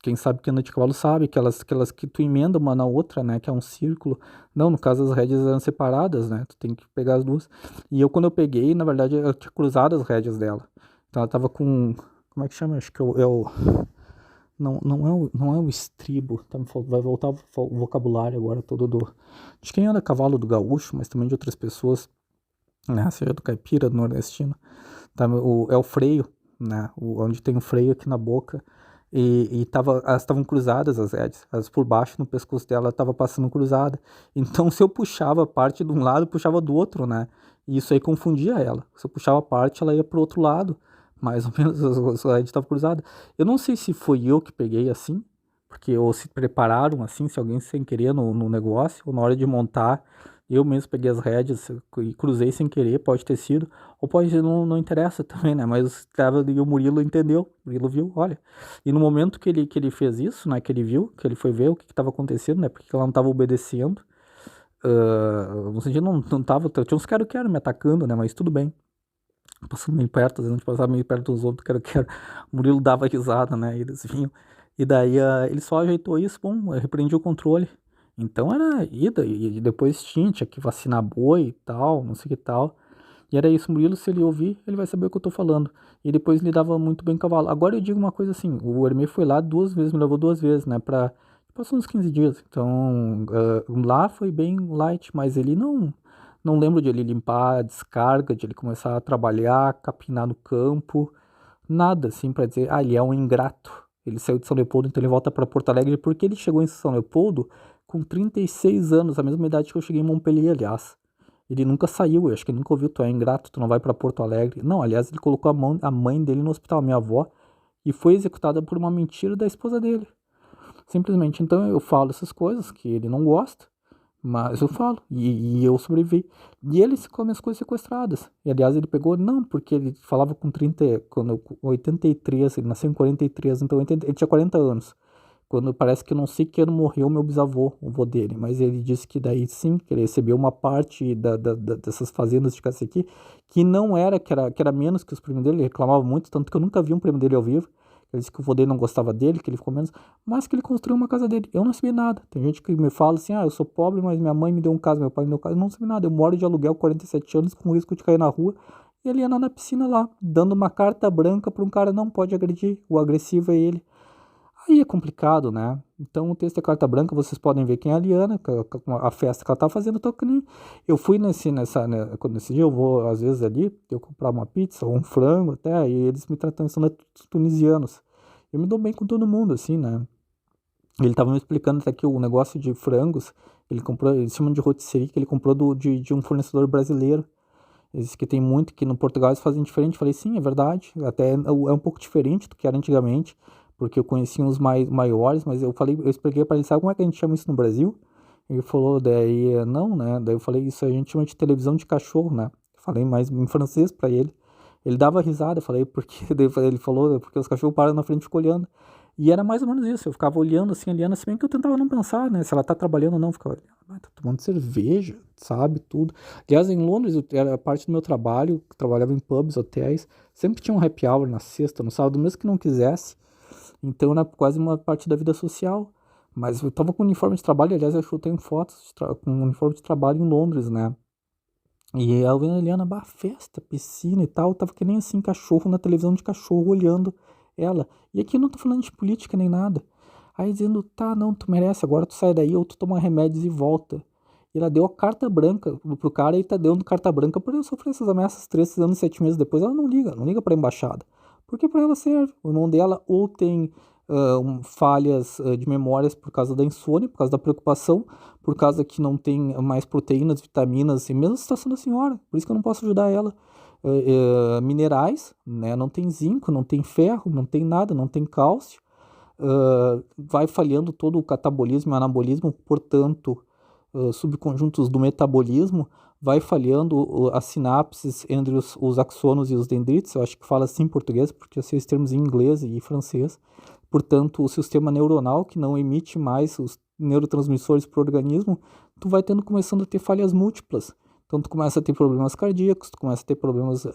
quem sabe que anda de cavalo sabe, aquelas que tu emenda uma na outra, né, que é um círculo. Não, no caso as rédeas eram separadas, né? Tu tem que pegar as duas. E eu quando eu peguei, na verdade, eu tinha cruzado as rédeas dela. Então ela tava com, como é que chama? Acho que não é o estribo, vai voltar o vocabulário agora todo de quem anda a cavalo do gaúcho, mas também de outras pessoas. né? Seja do caipira, do nordestino. Tá? É o freio, né? Onde tem o freio aqui na boca. Elas estavam cruzadas as rédeas. As por baixo no pescoço dela estava passando cruzada. Então, se eu puxava a parte de um lado, eu puxava do outro, né? E isso aí confundia ela. Se eu puxava a parte, ela ia pro outro lado. Mais ou menos as rédeas estavam cruzadas. Eu não sei se foi eu que peguei assim, porque ou se prepararam assim, se alguém sem querer no negócio, ou na hora de montar, eu mesmo peguei as rédeas e cruzei sem querer, pode ter sido. Ou pode ser, não interessa também, né? Mas tava ali, o Murilo entendeu, o Murilo viu, olha. E no momento que ele fez isso, né? Que ele viu, que ele foi ver o que estava acontecendo, né? Porque ela não estava obedecendo. No sentido, não tava. Tinha uns quero-quero me atacando, né? Mas tudo bem. Passando meio perto, a gente passava meio perto dos outros, quero-quero. O Murilo dava risada, né? E eles vinham. E daí ele só ajeitou isso, bom, eu repreendi o controle. Então era ida, e depois tinha que vacinar boi e tal, não sei o que tal. E era isso, Murilo, se ele ouvir, ele vai saber o que eu tô falando. E depois ele dava muito bem cavalo. Agora eu digo uma coisa assim, o Hermê foi lá 2 vezes, me levou 2 vezes, né, passou uns 15 dias. Então, lá foi bem light, mas ele não lembro de ele limpar a descarga, de ele começar a trabalhar, capinar no campo, nada assim pra dizer, ele é um ingrato. Ele saiu de São Leopoldo, então ele volta para Porto Alegre, porque ele chegou em São Leopoldo com 36 anos, a mesma idade que eu cheguei em Montpellier, aliás. Ele nunca saiu, eu acho que ele nunca ouviu, tu é ingrato, tu não vai para Porto Alegre. Não, aliás, ele colocou a mãe dele no hospital, minha avó, e foi executada por uma mentira da esposa dele. Simplesmente, então eu falo essas coisas que ele não gosta, mas eu falo, e eu sobrevivi. E ele com as minhas coisas sequestradas. E aliás, ele pegou, não, porque ele falava com 30, quando 83, ele nasceu em 43, então ele tinha 40 anos. Quando parece que eu não sei que ano morreu meu bisavô, o avô dele, mas ele disse que daí sim, que ele recebeu uma parte dessas fazendas de cacique, que não era, que era menos que os primos dele, ele reclamava muito, tanto que eu nunca vi um primo dele ao vivo. Ele disse que o vô dele não gostava dele, que ele ficou menos, mas que ele construiu uma casa dele. Eu não recebi nada. Tem gente que me fala assim, eu sou pobre, mas minha mãe me deu um casa, meu pai me deu um casa. Eu não recebi nada. Eu moro de aluguel 47 anos com risco de cair na rua. E ele ia na piscina lá, dando uma carta branca para um cara não pode agredir. O agressivo é ele. Aí é complicado, né? Então o texto é carta branca, vocês podem ver quem é a Liana, a festa que ela tá fazendo, então que nem... Eu fui nesse dia, eu vou às vezes ali, eu comprar uma pizza ou um frango até, e eles me tratam, são tunisianos. Eu me dou bem com todo mundo, assim, né? Ele tava me explicando até que o negócio de frangos, ele comprou, eles chamam de rotisserie, que ele comprou de um fornecedor brasileiro. Eles que tem muito, que no Portugal eles fazem diferente. Eu falei, sim, é verdade. Até é um pouco diferente do que era antigamente, porque eu conhecia uns maiores, mas eu expliquei para ele, sabe como é que a gente chama isso no Brasil? Ele falou, daí, não, né? Daí eu falei, isso a gente chama de televisão de cachorro, né? Falei mais em francês para ele. Ele dava risada, eu falei, porque daí ele falou, porque os cachorros param na frente e ficam olhando. E era mais ou menos isso, eu ficava olhando assim, olhando, se bem que eu tentava não pensar, né? Se ela tá trabalhando ou não, eu ficava, tá tomando cerveja, sabe, tudo. Aliás, em Londres, era parte do meu trabalho, trabalhava em pubs, hotéis, sempre tinha um happy hour na sexta, no sábado, mesmo que não quisesse. Então era quase uma parte da vida social. Mas eu tava com uniforme de trabalho, aliás, eu tenho fotos com uniforme de trabalho em Londres, né? E a Eliana, festa, piscina e tal, tava que nem assim, cachorro na televisão de cachorro olhando ela. E aqui eu não tô falando de política nem nada. Aí dizendo, tá, não, tu merece, agora tu sai daí ou tu toma remédios e volta. E ela deu a carta branca pro cara e tá dando carta branca por eu sofrer essas ameaças 3 anos, 7 meses depois. Ela não liga pra embaixada. Porque pra ela serve. O irmão dela ou tem falhas de memórias por causa da insônia, por causa da preocupação, por causa que não tem mais proteínas, vitaminas, e mesmo a situação da senhora, por isso que eu não posso ajudar ela. Minerais, né? Não tem zinco, não tem ferro, não tem nada, não tem cálcio. Vai falhando todo o catabolismo e anabolismo, portanto, subconjuntos do metabolismo, vai falhando as sinapses entre os axônios e os dendritos, eu acho que fala assim em português, porque eu sei os termos em inglês e francês. Portanto, o sistema neuronal, que não emite mais os neurotransmissores para o organismo, tu vai começando a ter falhas múltiplas. Então, tu começa a ter problemas cardíacos, tu começa a ter problemas,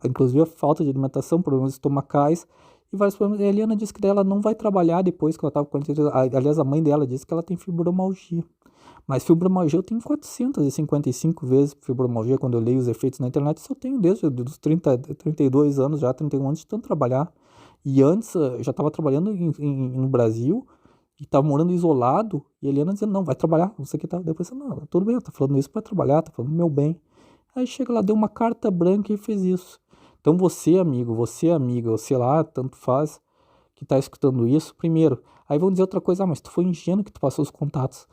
inclusive a falta de alimentação, problemas estomacais e vários problemas. E a Eliana disse que ela não vai trabalhar depois que ela estava com 43 anos. Aliás, a mãe dela disse que ela tem fibromialgia. Mas fibromialgia eu tenho 455 vezes fibromialgia quando eu leio os efeitos na internet. Isso eu tenho desde os 32 anos, já 31 anos de tanto trabalhar. E antes eu já estava trabalhando no Brasil e estava morando isolado. E a Eliana dizendo, não, vai trabalhar, não sei o que tal. Depois, não, tudo bem, tá falando isso para trabalhar, tá falando do meu bem. Aí chega lá, deu uma carta branca e fez isso. Então você, amigo, você, amiga, ou sei lá, tanto faz, que tá escutando isso, primeiro. Aí vão dizer outra coisa, mas tu foi ingênuo que tu passou os contatos.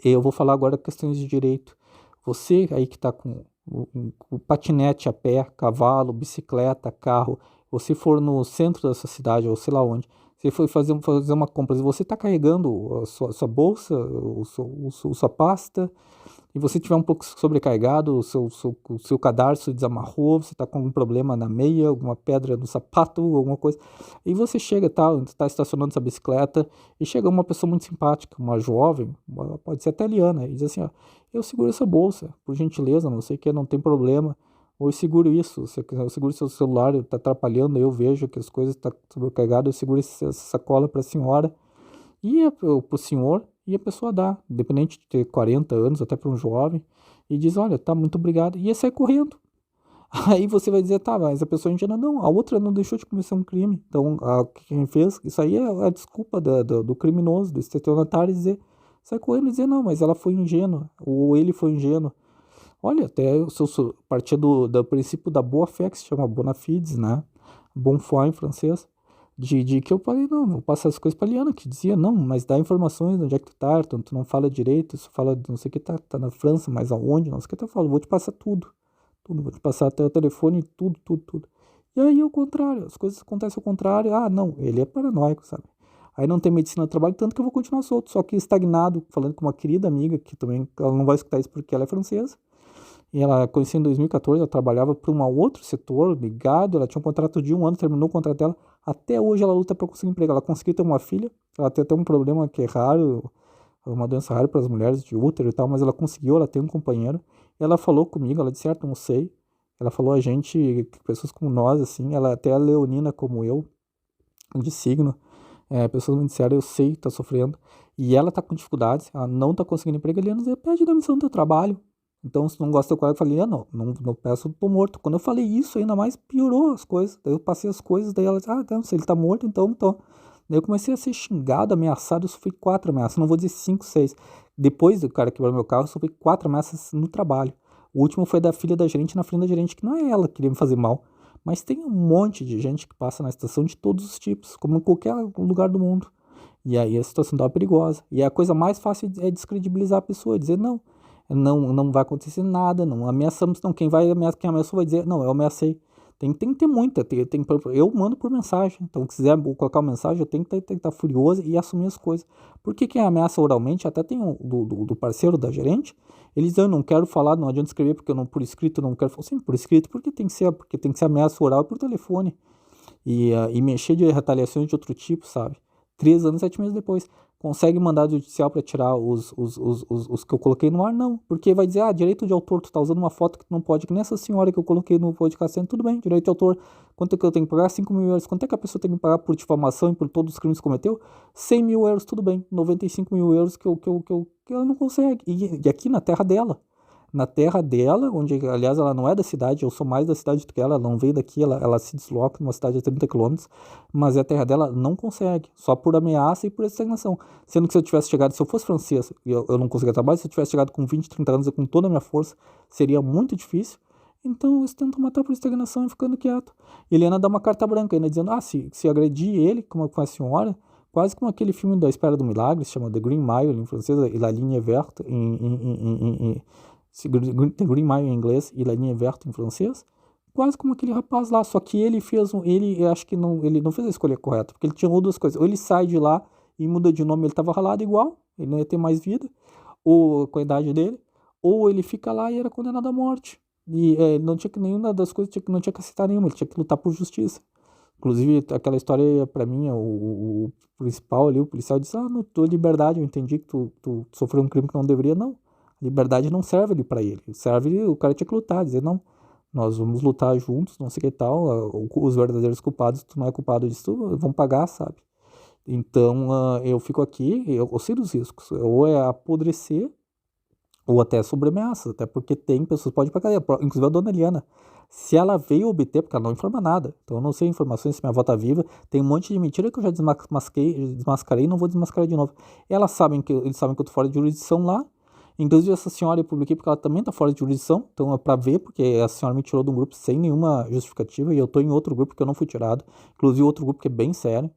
Eu vou falar agora questões de direito. Você aí que tá com o patinete a pé, cavalo, bicicleta, carro, você for no centro dessa cidade, ou sei lá onde, você foi fazer uma compra, você tá carregando a sua bolsa, sua pasta, e você tiver um pouco sobrecarregado, o seu cadarço desamarrou, você está com algum problema na meia, alguma pedra no sapato, alguma coisa, e você chega, tá estacionando essa bicicleta, e chega uma pessoa muito simpática, uma jovem, pode ser até Liana, e diz assim, ó, eu seguro essa bolsa, por gentileza, não sei o que, não tem problema, ou eu seguro isso, se eu seguro seu celular, está atrapalhando, eu vejo que as coisas estão sobrecarregadas, eu seguro essa sacola para a senhora, e para o senhor, e a pessoa dá, independente de ter 40 anos, até para um jovem, e diz, olha, tá, muito obrigado, e ia sair correndo. Aí você vai dizer, tá, mas a pessoa indígena, não, a outra não deixou de cometer um crime. Então, quem fez, isso aí é a desculpa do criminoso, do estelionatário, dizer, sai correndo e dizer, não, mas ela foi ingênua, ou ele foi ingênuo. Olha, até o seu partia do princípio da boa-fé, que se chama bona fides, né? Bon foi em francês. De que eu falei, não, vou passar as coisas pra Liana, que dizia, não, mas dá informações de onde é que tu tá, tu não fala direito, tu fala de não sei o que, tá na França, mas aonde, não sei o que, eu falo, vou te passar tudo, vou te passar até o telefone, tudo, tudo, tudo. E aí, ao contrário, as coisas acontecem ao contrário, não, ele é paranoico, sabe? Aí não tem medicina do trabalho, tanto que eu vou continuar solto, só que estagnado, falando com uma querida amiga, que também, ela não vai escutar isso porque ela é francesa, e ela conheci em 2014, ela trabalhava para um outro setor ligado, ela tinha um contrato de 1 ano, terminou o contrato dela. Até hoje ela luta para conseguir emprego. Ela conseguiu ter uma filha, ela tem até um problema que é raro, uma doença rara para as mulheres de útero e tal, mas ela conseguiu, ela tem um companheiro. E ela falou comigo, ela disse, certo, não sei. Ela falou a gente, pessoas como nós, assim, ela até é leonina como eu, de signo, pessoas muito sérias, eu sei que tá sofrendo. E ela tá com dificuldades, ela não tá conseguindo emprego, ele ia dizer, pede demissão do teu trabalho. Então, se não gosta do teu colega, eu falei, não peço, eu tô morto. Quando eu falei isso, ainda mais piorou as coisas. Daí eu passei as coisas, daí ela disse, então, se ele tá morto, então tô. Daí eu comecei a ser xingado, ameaçado, eu sofri 4 ameaças, não vou dizer 5, 6. Depois do cara quebrou meu carro, eu sofri 4 ameaças no trabalho. O último foi da filha da gerente, na filha da gerente, que não é ela que queria me fazer mal. Mas tem um monte de gente que passa na estação de todos os tipos, como em qualquer lugar do mundo. E aí a situação estava perigosa. E a coisa mais fácil é descredibilizar a pessoa, dizer não vai acontecer nada, não ameaçamos, não. Quem ameaçou vai dizer, não, eu ameacei. Tem que ter muita, eu mando por mensagem. Então, se quiser colocar uma mensagem, eu tenho que estar furioso e assumir as coisas. Porque quem ameaça oralmente, até tem do parceiro da gerente, eles dizem, eu não quero falar, não adianta escrever, porque eu não, por escrito, não quero falar. Sim, por escrito, porque tem que ser ameaça oral e por telefone. E mexer de retaliações de outro tipo, sabe? 3 anos, 7 meses depois. Consegue mandado judicial para tirar os que eu coloquei no ar? Não. Porque vai dizer, direito de autor, tu tá usando uma foto que tu não pode, que nem essa senhora que eu coloquei no podcast, tudo bem, direito de autor, quanto é que eu tenho que pagar? 5 mil euros. Quanto é que a pessoa tem que pagar por difamação e por todos os crimes que cometeu? 100 mil euros, tudo bem. 95 mil euros que ela não consegue. E aqui na terra dela. Na terra dela, onde, aliás, ela não é da cidade, eu sou mais da cidade do que ela não veio daqui, ela se desloca numa cidade a 30 quilômetros, mas é a terra dela, não consegue, só por ameaça e por estagnação. Sendo que se eu tivesse chegado, se eu fosse francês e eu não conseguia trabalhar, se eu tivesse chegado com 20, 30 anos e com toda a minha força, seria muito difícil. Então eles tentam matar por estagnação e ficando quieto. E Helena dá uma carta branca, ainda dizendo, se agredir ele, como a senhora, quase como aquele filme da Espera do Milagre, se chama The Green Mile em francês, e La Ligne Verte Green Mile em inglês e La Ligne Verte em francês, quase como aquele rapaz lá, só que ele eu acho que não, ele não fez a escolha correta, porque ele tinha duas coisas, ou ele sai de lá e muda de nome, ele estava ralado igual, ele não ia ter mais vida, ou com a idade dele, ou ele fica lá e era condenado à morte, e ele não tinha que nenhuma das coisas, não tinha que aceitar nenhuma, ele tinha que lutar por justiça. Inclusive, aquela história, pra mim, o principal ali, o policial disse, não, tua liberdade, eu entendi que tu sofreu um crime que não deveria, não. Liberdade não serve ali para ele. Serve, o cara tinha que lutar, dizer, não, nós vamos lutar juntos, não sei o que tal, os verdadeiros culpados, tu não é culpado disso, vão pagar, sabe? Então, eu fico aqui, eu sei dos riscos, ou é apodrecer, ou até sobre ameaças, até porque tem pessoas que podem ir pra cadeia, inclusive a dona Eliana. Se ela veio obter, porque ela não informa nada, então eu não sei informações se minha avó tá viva, tem um monte de mentira que eu já desmascarei e não vou desmascarar de novo. Eles sabem que eu tô fora de jurisdição lá, Inclusive essa senhora eu publiquei porque ela também tá fora de jurisdição, então é pra ver, porque a senhora me tirou de um grupo sem nenhuma justificativa e eu tô em outro grupo que eu não fui tirado, inclusive outro grupo que é bem sério.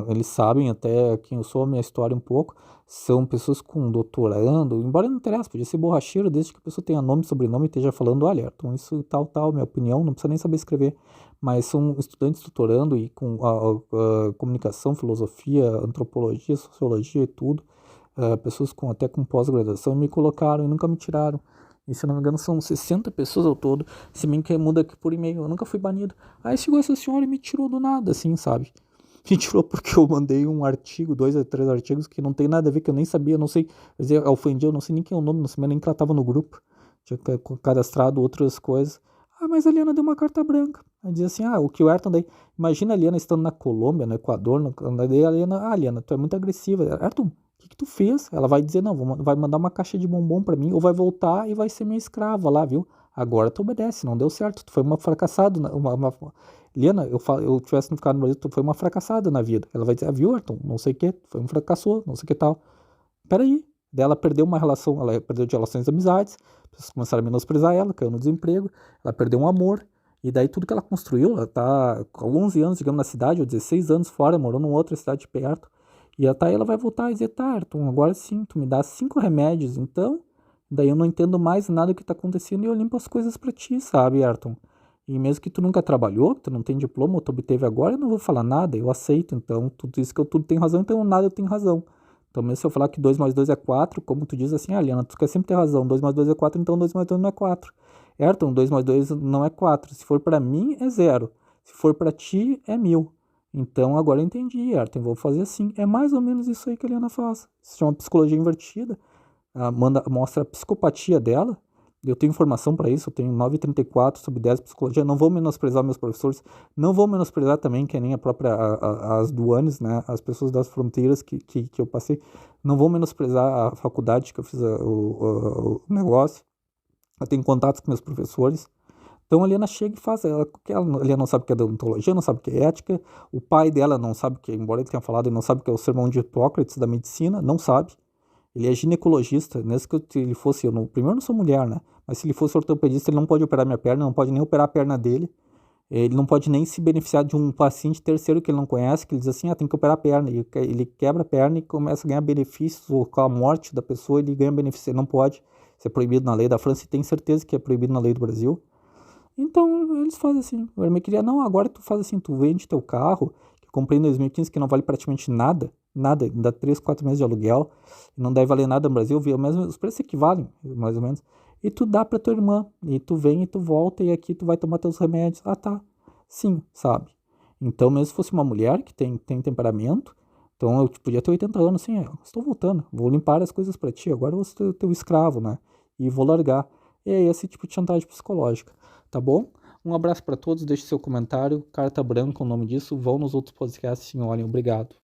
Eles sabem até quem eu sou, a minha história um pouco. São pessoas com doutorando, embora não interesse, podia ser borracheiro, desde que a pessoa tenha nome, sobrenome e esteja falando, olha, Ayrton, isso tal, minha opinião, não precisa nem saber escrever. Mas são estudantes doutorando e com a comunicação, filosofia, antropologia, sociologia e tudo. Pessoas até com pós-graduação me colocaram e nunca me tiraram. E se eu não me engano são 60 pessoas ao todo, se bem que muda aqui por e-mail, eu nunca fui banido. Aí chegou essa senhora e me tirou do nada, assim, sabe? Me tirou porque eu mandei um artigo, 2 a 3 artigos que não tem nada a ver, que eu nem sabia, não sei, quer dizer, eu ofendi, eu não sei nem quem é o nome, não sei nem que ela tava no grupo, tinha cadastrado outras coisas. Mas a Liana deu uma carta branca. Aí diz assim, o que o Ayrton daí, imagina a Liana estando na Colômbia, no Equador, daí a Liana, Liana, tu é muito agressiva. Ayrton, o que tu fez? Ela vai dizer, não, vai mandar uma caixa de bombom pra mim, ou vai voltar e vai ser minha escrava lá, viu? Agora tu obedece, não deu certo, tu foi uma fracassada, Liana, eu tivesse ficado no Brasil, tu foi uma fracassada na vida. Ela vai dizer, viu, Ayrton, não sei o que, foi um fracassou, não sei o que tal. Peraí, daí ela perdeu uma relação, ela perdeu de relações de amizades, as pessoas começaram a menosprezar ela, caiu no desemprego, ela perdeu um amor, e daí tudo que ela construiu, ela tá com 11 anos, digamos, na cidade, ou 16 anos fora, morou numa outra cidade perto, e ela vai voltar e dizer, tá, Ayrton, agora sim, tu me dá 5 remédios, então, daí eu não entendo mais nada do que tá acontecendo e eu limpo as coisas pra ti, sabe, Ayrton? E mesmo que tu nunca trabalhou, que tu não tem diploma, ou tu obteve agora, eu não vou falar nada, eu aceito, então, tu diz que eu tudo tem razão, então nada eu tenho razão. Então, mesmo se eu falar que 2 mais 2 é 4, como tu diz assim, Liana, tu quer sempre ter razão, 2 mais 2 é 4, então 2 mais 2 não é 4. Ayrton, 2 mais 2 não é 4. Se for pra mim, é 0. Se for pra ti, é 1000. Então, agora eu entendi, Ayrton, vou fazer assim. É mais ou menos isso aí que a Liana faz. Isso chama psicologia invertida. Mostra a psicopatia dela. Eu tenho informação para isso, eu tenho 9,34 sobre 10 psicologia. Não vou menosprezar meus professores, não vou menosprezar também, que é nem a própria, as duanes, né, as pessoas das fronteiras que eu passei. Não vou menosprezar a faculdade que eu fiz o negócio. Eu tenho contatos com meus professores. Então a Liana chega e faz, a Liana não sabe o que é deontologia, não sabe o que é ética. O pai dela não sabe o que, embora ele tenha falado, ele não sabe o que é o sermão de Hipócrates da medicina, não sabe. Ele é ginecologista, mesmo que ele fosse, primeiro eu não sou mulher, né? Mas se ele fosse ortopedista, ele não pode operar minha perna, não pode nem operar a perna dele. Ele não pode nem se beneficiar de um paciente terceiro que ele não conhece, que ele diz assim, tem que operar a perna. E ele quebra a perna e começa a ganhar benefícios, ou com a morte da pessoa ele ganha benefício. Ele não pode, isso é proibido na lei da França e tem certeza que é proibido na lei do Brasil. Então eles fazem assim. O irmão queria, não, agora tu faz assim, tu vende teu carro, que eu comprei em 2015, que não vale praticamente nada, nada, dá 3, 4 meses de aluguel, não deve valer nada no Brasil, mesmo, os preços equivalem, mais ou menos, e tu dá pra tua irmã, e tu vem e tu volta, e aqui tu vai tomar teus remédios. Tá, sim, sabe? Então, mesmo se fosse uma mulher que tem temperamento, então eu podia ter 80 anos, assim, estou voltando, vou limpar as coisas pra ti, agora eu vou ser teu escravo, né? E vou largar. E é esse tipo de chantagem psicológica. Tá bom? Um abraço para todos, deixe seu comentário, Carta Branca, o nome disso, vão nos outros podcasts e olhem, obrigado.